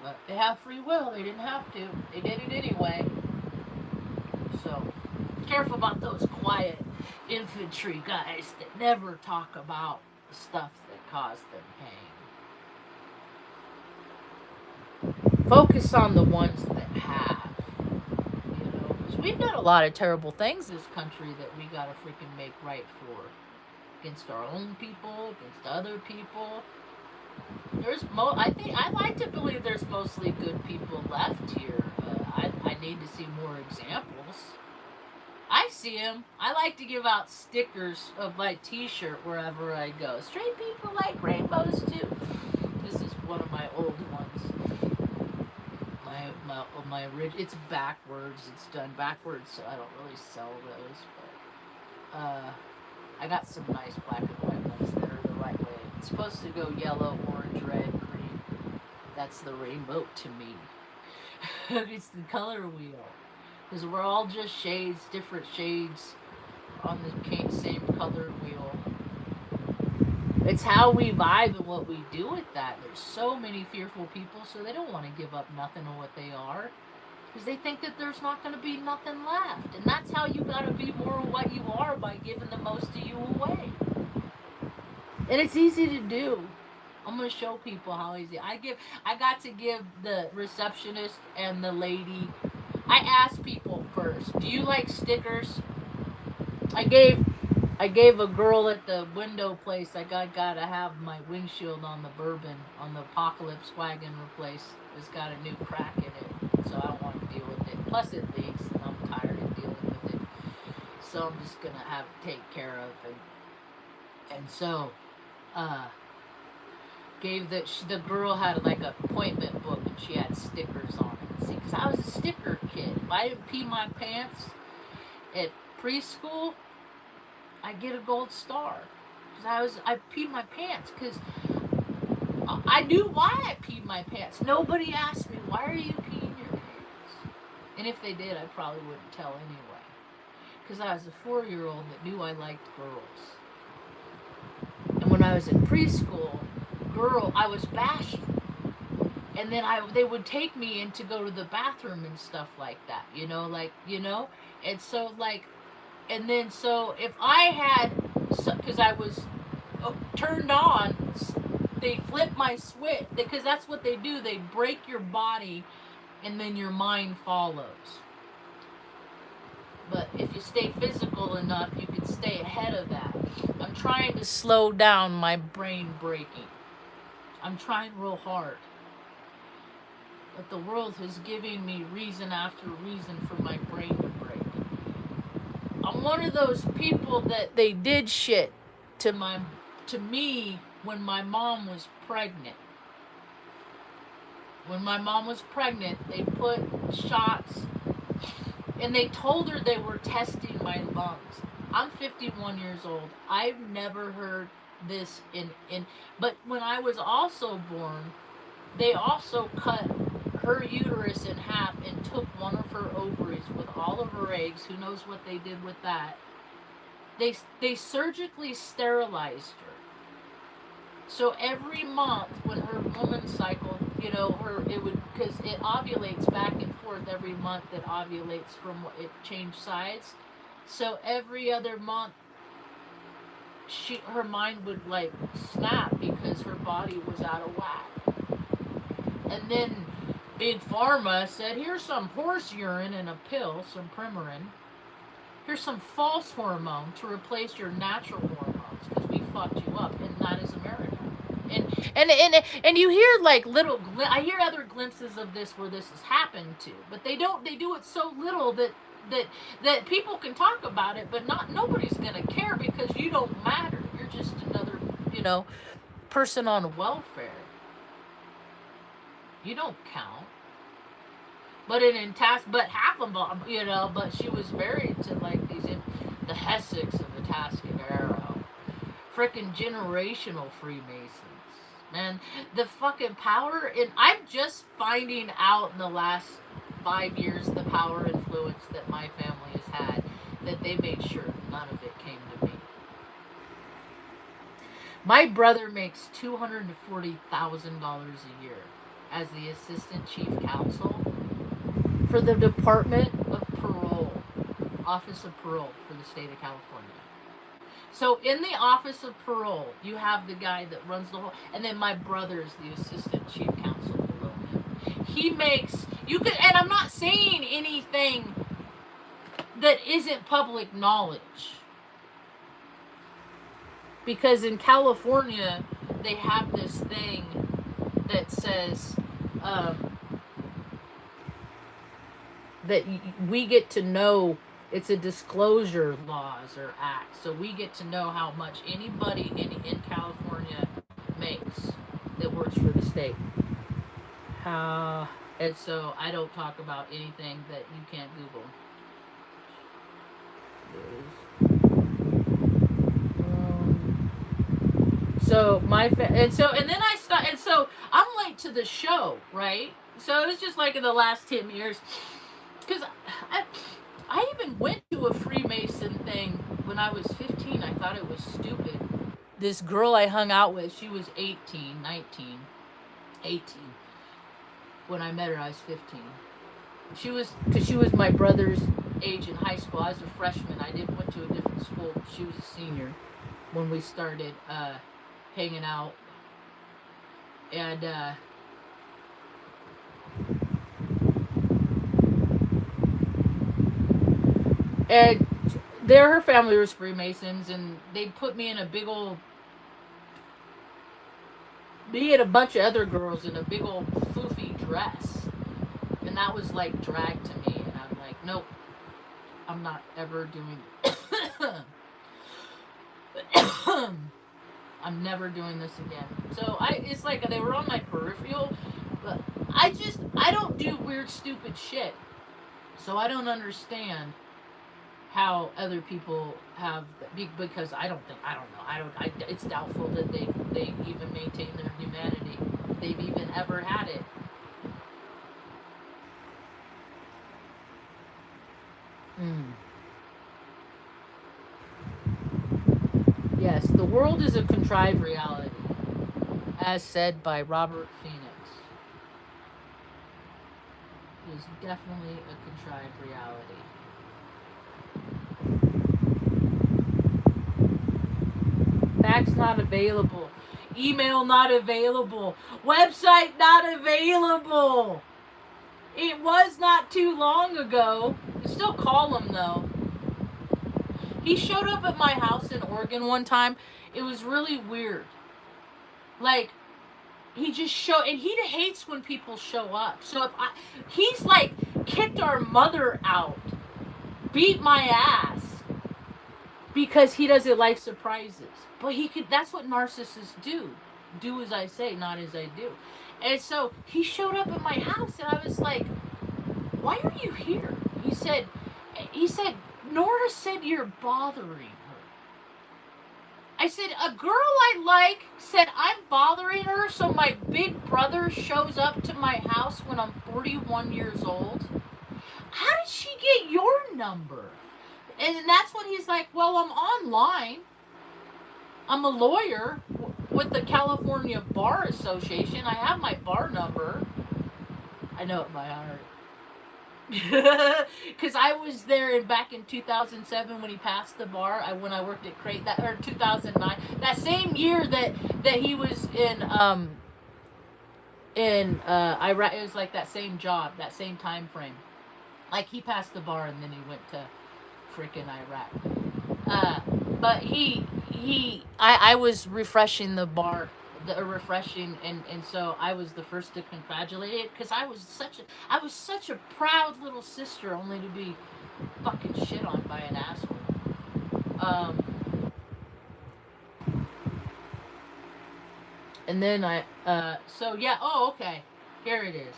But they have free will. They didn't have to. They did it anyway. So, careful about those quiet infantry guys that never talk about the stuff that caused them pain. Focus on the ones that have. Because we've done a lot of terrible things in this country that we gotta freaking make right for. Against our own people, against other people. I like to believe there's mostly good people left here. I need to see more examples. I see them. I like to give out stickers of my t-shirt wherever I go. Straight people like rainbows too. This is one of my old ones. My original. It's backwards. It's done backwards, so I don't really sell those. But I got some nice black and white ones that are the right way. It's supposed to go yellow, orange, red, green. That's the rainbow to me. It's the color wheel. Because we're all just shades, different shades on the same color wheel. It's how we vibe and what we do with that. There's so many fearful people, so they don't want to give up nothing of what they are. Because they think that there's not going to be nothing left. And that's how you got to be more of what you are, by giving the most of you away. And it's easy to do. I'm going to show people how easy. I got to give the receptionist and the lady, I asked people first, do you like stickers? I gave a girl at the window place, I gotta have my windshield on the bourbon, on the Apocalypse wagon replaced. It's got a new crack in it, so I don't want to deal with it. Plus it leaks, and I'm tired of dealing with it. So I'm just gonna have to take care of it. And so, the girl had like an appointment book, and she had stickers on it. See, because I was a sticker kid. If I didn't pee my pants at preschool, I get a gold star. Because I peed my pants. Because I knew why I peed my pants. Nobody asked me, why are you peeing your pants? And if they did, I probably wouldn't tell anyway. Because I was a 4-year-old that knew I liked girls. And when I was in preschool, I was bashful. And then they would take me in to go to the bathroom and stuff like that. And so, and then so if I had, because I was turned on, they flip my switch, because that's what they do. They break your body and then your mind follows. But if you stay physical enough, you can stay ahead of that. I'm trying to slow down my brain breaking. I'm trying real hard. But the world is giving me reason after reason for my brain to break. I'm one of those people that they did shit to me when my mom was pregnant. When my mom was pregnant, they put shots and they told her they were testing my lungs. I'm 51 years old. I've never heard this but when I was also born, they also cut her uterus in half and took one of her ovaries with all of her eggs. Who knows what they did with that? They surgically sterilized her. So every month when her woman's cycle, because it ovulates back and forth every month. It ovulates from it changed sides. So every other month, her mind would like snap because her body was out of whack. And then Big Pharma said, here's some horse urine in a pill, some Premarin. Here's some false hormone to replace your natural hormones because we fucked you up, and that is America. And you hear like I hear other glimpses of this where this has happened to, but they do it so little that people can talk about it, but nobody's gonna care because you don't matter. You're just another person on welfare. You don't count. But but half of them, but she was married to like the Hesseks of the Tascadero, freaking generational Freemasons. Man, the fucking power, and I'm just finding out in the last 5 years the power influence that my family has had, that they made sure none of it came to me. My brother makes $240,000 a year as the assistant chief counsel for the Department of Parole, Office of Parole for the state of California. So in the Office of Parole, you have the guy that runs the whole, and then my brother is the assistant chief counsel below him. He makes, and I'm not saying anything that isn't public knowledge. Because in California, they have this thing that says that we get to know, it's a disclosure laws or act, so we get to know how much anybody in California makes that works for the state. And so I don't talk about anything that you can't Google. So I'm late to the show, right? So it was just like in the last 10 years, because I even went to a Freemason thing when I was 15. I thought it was stupid. This girl I hung out with, she was 18. When I met her, I was 15. Because she was my brother's age in high school. I was a freshman. I went to a different school. She was a senior when we started hanging out. And her family was Freemasons, and they put me in a big old, me and a bunch of other girls in a big old floofy dress, and that was like drag to me, and I'm like, nope, I'm not ever doing I'm never doing this again. So it's like they were on my peripheral, but I don't do weird stupid shit, so I don't understand how other people have, because it's doubtful that they even maintain their humanity, if they've even ever had it. Yes, the world is a contrived reality, as said by Robert Phoenix. It is definitely a contrived reality. Fax not available. Email not available. Website not available. It was not too long ago. You still call them though. He showed up at my house in Oregon one time. It was really weird. Like, he just showed, and he hates when people show up. So if he's like kicked our mother out, beat my ass, because he doesn't like surprises. But he could, that's what narcissists do. Do as I say, not as I do. And so he showed up at my house, and I was like, why are you here? He said, Nora said you're bothering her. I said, a girl I like said I'm bothering her, so my big brother shows up to my house when I'm 41 years old? How did she get your number? And that's when he's like, well, I'm online. I'm a lawyer with the California Bar Association. I have my bar number. I know it by heart. Because I was there back in 2007 when he passed the bar. When I worked at Crate, or 2009, that same year that he was in Iraq. It was like that same job, that same time frame. Like, he passed the bar and then he went to freaking Iraq. But I was refreshing the bar. And so I was the first to congratulate it, because I was such a proud little sister, only to be fucking shit on by an asshole. And then so yeah, oh, okay, here it is.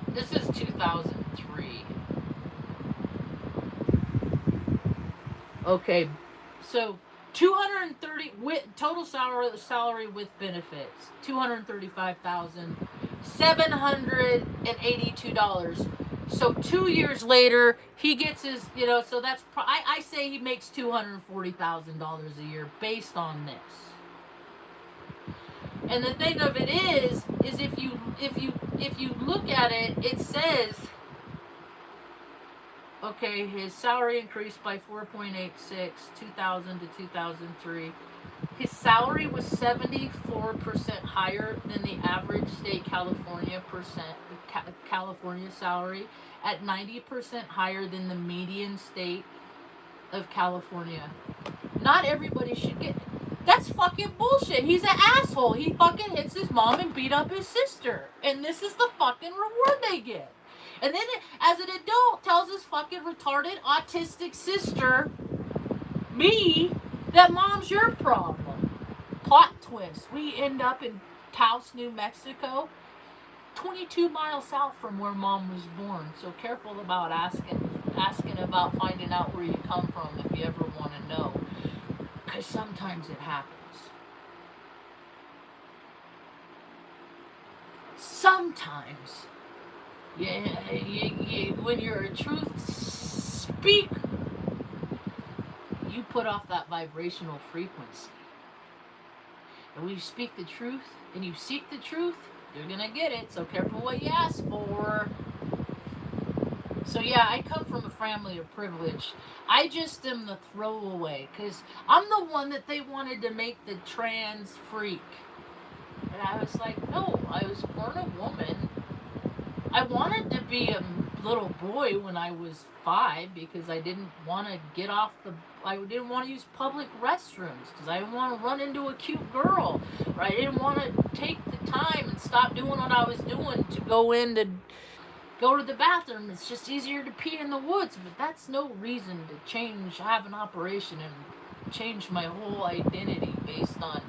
This is 2003. Okay, so 230 with total salary with benefits, $235,782. So 2 years later, he gets his, so that's I say he makes $240,000 a year based on this. And the thing of it is if you look at it, it says, okay, his salary increased by 4.86, 2000 to 2003. His salary was 74% higher than the average state California salary, at 90% higher than the median state of California. Not everybody should get it. That's fucking bullshit. He's an asshole. He fucking hits his mom and beat up his sister. And this is the fucking reward they get. And then, as an adult, tells his fucking retarded, autistic sister, me, that mom's your problem. Plot twist. We end up in Taos, New Mexico, 22 miles south from where mom was born. So careful about asking about finding out where you come from if you ever want to know. Because sometimes it happens. Sometimes. When you're a truth speaker, you put off that vibrational frequency. And when you speak the truth and you seek the truth, you're gonna get it. So careful what you ask for. So yeah, I come from a family of privilege. I just am the throwaway, because I'm the one that they wanted to make the trans freak. And I was like, no, I was born a woman. I wanted to be a little boy when I was 5, because I didn't want to I didn't want to use public restrooms, because I didn't want to run into a cute girl. Or I didn't want to take the time and stop doing what I was doing to go to the bathroom. It's just easier to pee in the woods, but that's no reason to have an operation and change my whole identity based on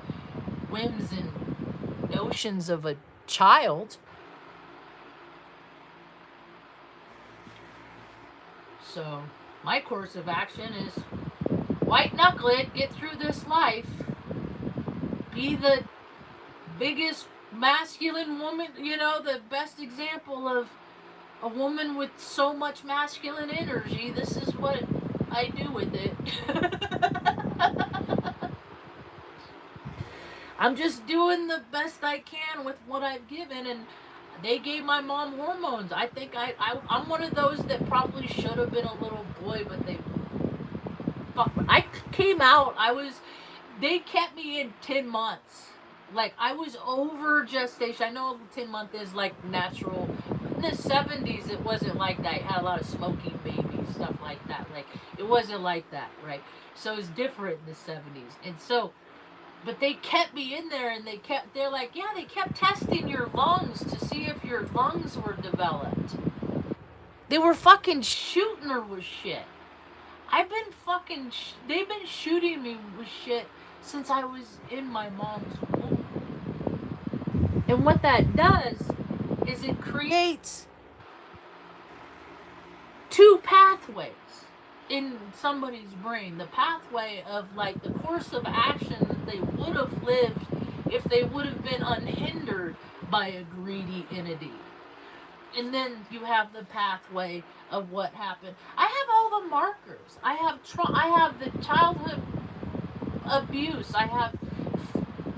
whims and notions of a child. So my course of action is white knuckle it, get through this life, be the biggest masculine woman, the best example of a woman with so much masculine energy. This is what I do with it. I'm just doing the best I can with what I've given, and they gave my mom hormones. I think I'm one of those that probably should have been a little boy, but I came out, they kept me in 10 months. Like, I was over gestation. I know 10 month is like natural. In the 70s, it wasn't like that. I had a lot of smoking babies. stuff like that. Like, it wasn't like that, right? So it was different in the 70s. And so, but they kept me in there, and they're like, yeah, they kept testing your lungs to see if your lungs were developed. They were fucking shooting her with shit. They've been shooting me with shit since I was in my mom's womb. And what that does is it creates two pathways in somebody's brain. The pathway of like the course of action that they would have lived if they would have been unhindered by a greedy entity. And then you have the pathway of what happened. I have all the markers. I have the childhood abuse. I have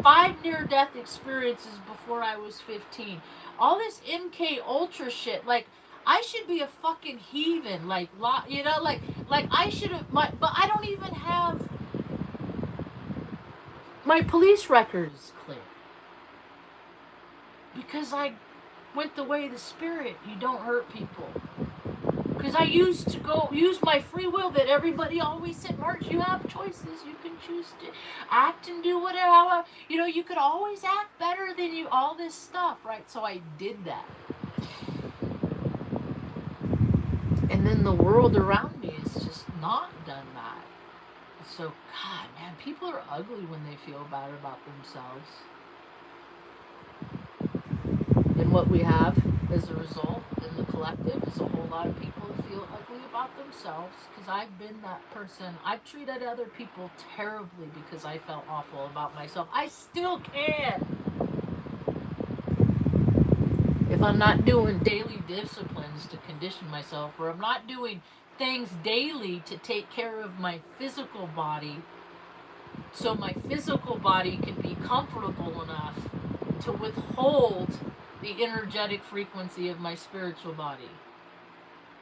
5 near-death experiences before I was 15. All this MK Ultra shit, like, I should be a fucking heathen, like, you know, like I should have, but I don't even have my police records clear. Because I went the way of the spirit. You don't hurt people. Because I used to use my free will that everybody always said, Marge, you have choices. You can choose to act and do whatever. You know, you could always act better than you, all this stuff, right? So I did that. And then the world around me has just not done that. So, God, man, people are ugly when they feel bad about themselves. And what we have as a result in the collective is a whole lot of people who feel ugly about themselves, because I've been that person. I've treated other people terribly because I felt awful about myself. I still can. If I'm not doing daily disciplines to condition myself, or I'm not doing things daily to take care of my physical body, so my physical body can be comfortable enough to withhold the energetic frequency of my spiritual body.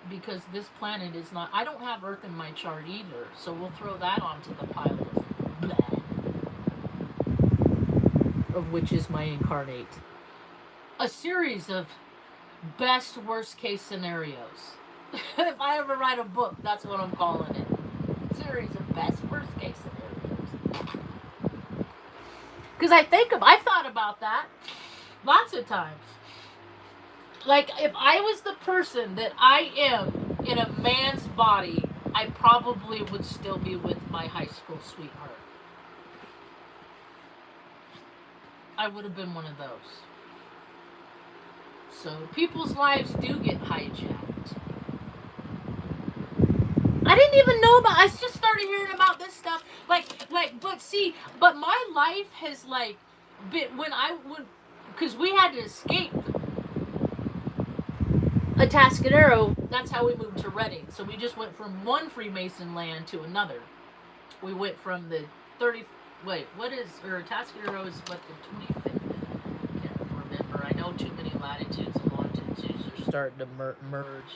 Because this planet is not, I don't have Earth in my chart either, so we'll throw that onto the pile of bleh, of which is my incarnate. A series of best worst case scenarios. If I ever write a book, that's what I'm calling it. A series of best worst case scenarios. Because I've thought about that lots of times. Like, if I was the person that I am in a man's body, I probably would still be with my high school sweetheart. I would have been one of those. So people's lives do get hijacked. I didn't even know about, I just started hearing about this stuff. But my life has been, because we had to escape Atascadero, that's how we moved to Reading. So we just went from one Freemason land to another. We went from the Atascadero is what, the 25th? I can't remember. I know too many latitudes and longitudes are starting to merge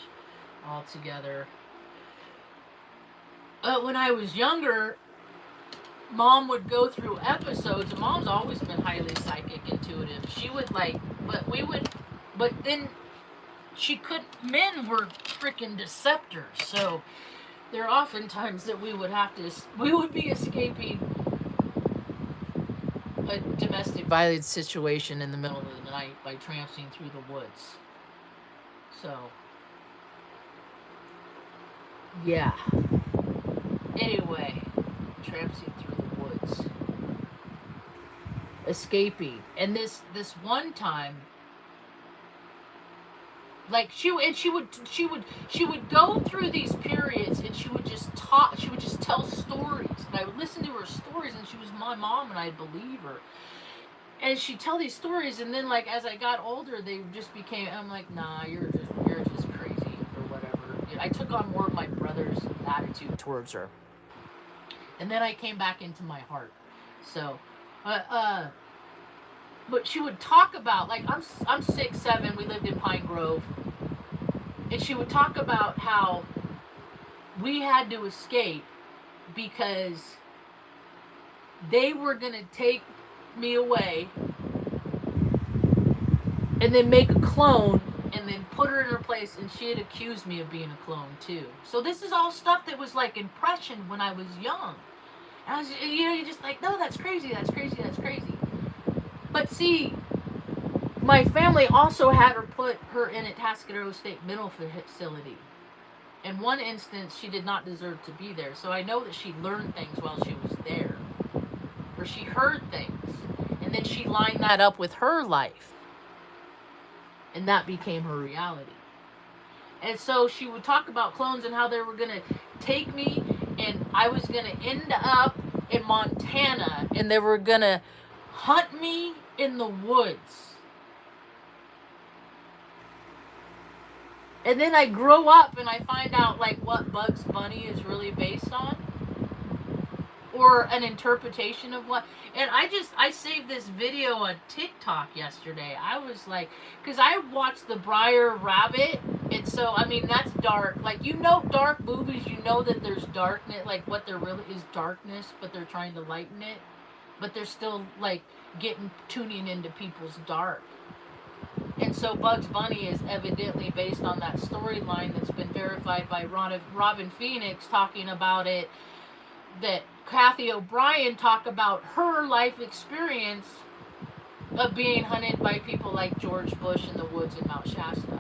all together. When I was younger, Mom would go through episodes, and Mom's always been highly psychic, intuitive. She would but then men were freaking deceptors, so there are often times that we would be escaping a domestic violence situation in the middle of the night by tramping through the woods. So, yeah. Anyway, tramping through the woods, escaping, and this one time, she would go through these periods, and she would just talk. She would just tell stories, and I would listen to her stories, and she was my mom, and I'd believe her. And she'd tell these stories, and then as I got older, they just became. I'm like, nah, you're just crazy or whatever. I took on more of my brother's attitude towards her, and then I came back into my heart. So, but she would talk about, I'm 6'7", we lived in Pine Grove, and she would talk about how we had to escape because they were going to take me away and then make a clone and then put her in her place, and she had accused me of being a clone too. So this is all stuff that was like impression when I was young. And I was, you're just like, no, that's crazy, that's crazy, that's crazy. But see, my family also had her put her in a Atascadero State Mental Facility. In one instance, she did not deserve to be there. So I know that she learned things while she was there. Or she heard things. And then she lined that up with her life. And that became her reality. And so she would talk about clones and how they were going to take me, and I was going to end up in Montana, and they were going to hunt me in the woods. And then I grow up and I find out like what Bugs Bunny is really based on, or an interpretation of what. And I saved this video on TikTok yesterday. I was like, because I watched the Briar Rabbit, and so I mean that's dark. Like, you know, dark movies, you know that there's darkness, like what there really is darkness, but they're trying to lighten it, but they're still like tuning into people's dark. And so Bugs Bunny is evidently based on that storyline that's been verified by Robin Phoenix talking about it, that Kathy O'Brien talked about her life experience of being hunted by people like George Bush in the woods in Mount Shasta.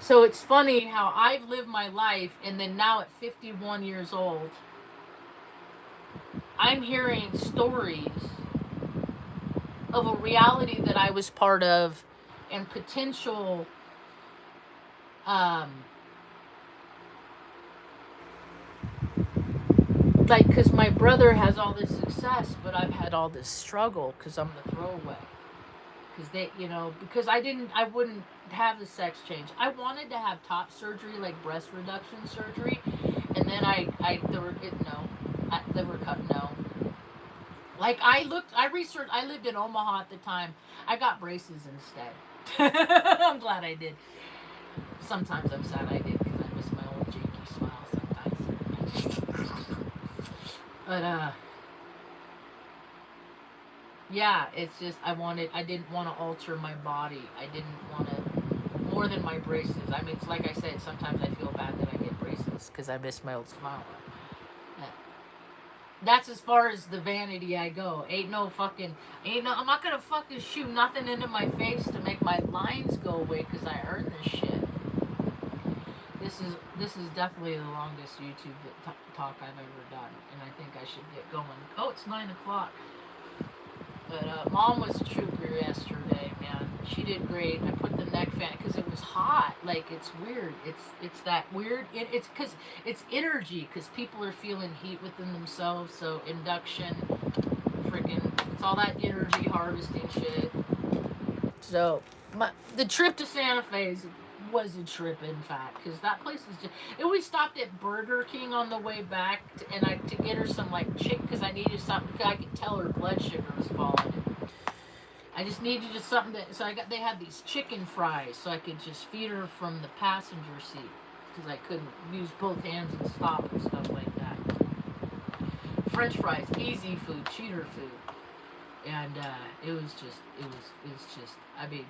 So it's funny how I've lived my life, and then now at 51 years old, I'm hearing stories of a reality that I was part of, and potential like, because my brother has all this success, but I've had all this struggle because I'm the throwaway. Because they, you know, because I wouldn't have the sex change. I wanted to have top surgery, like breast reduction surgery, and then they were cut, no. Like, I researched, I lived in Omaha at the time. I got braces instead. I'm glad I did. Sometimes I'm sad I did, because I miss my old janky smile sometimes. But, yeah, it's just, I didn't want to alter my body. I didn't want to, more than my braces. I mean, it's like I said, sometimes I feel bad that I get braces, because I miss my old smile. That's as far as the vanity I go. I'm not gonna fucking shoot nothing into my face to make my lines go away, because I earned this shit. This is definitely the longest YouTube talk I've ever done, and I think I should get going. Oh, it's 9 o'clock. But Mom was a trooper yesterday, man. She did great. I put the neck fan because it was hot. Like, it's weird. It's that weird. It's because it's energy, because people are feeling heat within themselves. So induction, freaking, it's all that energy harvesting shit. So the trip to Santa Fe was a trip, in fact, because that place is just. And we stopped at Burger King on the way back, to get her some like chick, because I needed something. Cause I could tell her blood sugar was falling. I just needed just something that. So they had these chicken fries, so I could just feed her from the passenger seat, because I couldn't use both hands and stop and stuff like that. French fries, easy food, cheater food, and it was just. I mean,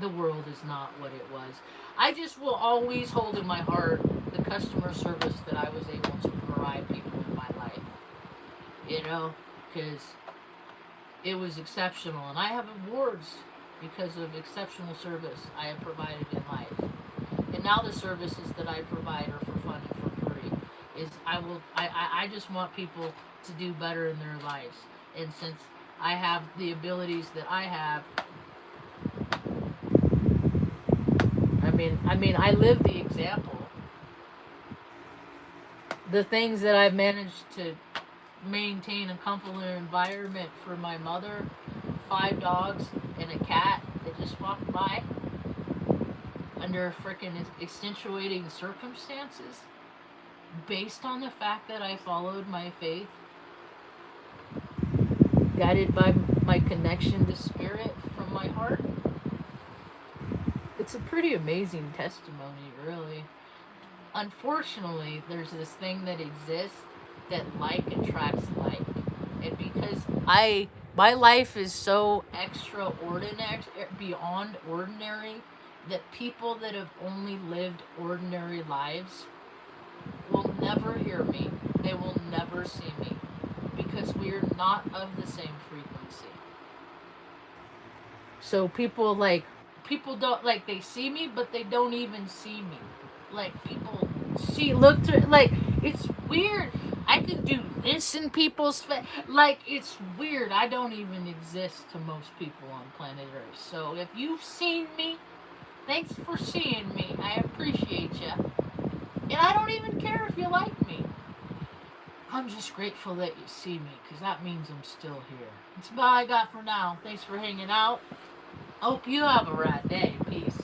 the world is not what it was. I just will always hold in my heart the customer service that I was able to provide people in my life. You know, because it was exceptional. And I have awards because of exceptional service I have provided in life. And now the services that I provide are for fun and for free. I just want people to do better in their lives. And since I have the abilities that I have, I mean, I live the example. The things that I've managed to maintain a comfortable environment for my mother, 5 dogs, and a cat that just walked by under freaking extenuating circumstances, based on the fact that I followed my faith, guided by my connection to spirit from my heart. It's a pretty amazing testimony, really. Unfortunately, there's this thing that exists, that like attracts like. And because I My life is so extraordinary, beyond ordinary, that people that have only lived ordinary lives will never hear me. They will never see me because we are not of the same frequency. So people don't like they see me, but they don't even see me. Like people look to like it's weird. I can do this in people's face. Like it's weird. I don't even exist to most people on planet Earth. So if you've seen me, thanks for seeing me. I appreciate you. And I don't even care if you like me. I'm just grateful that you see me because that means I'm still here. That's all I got for now. Thanks for hanging out. Hope you have a rad day. Peace.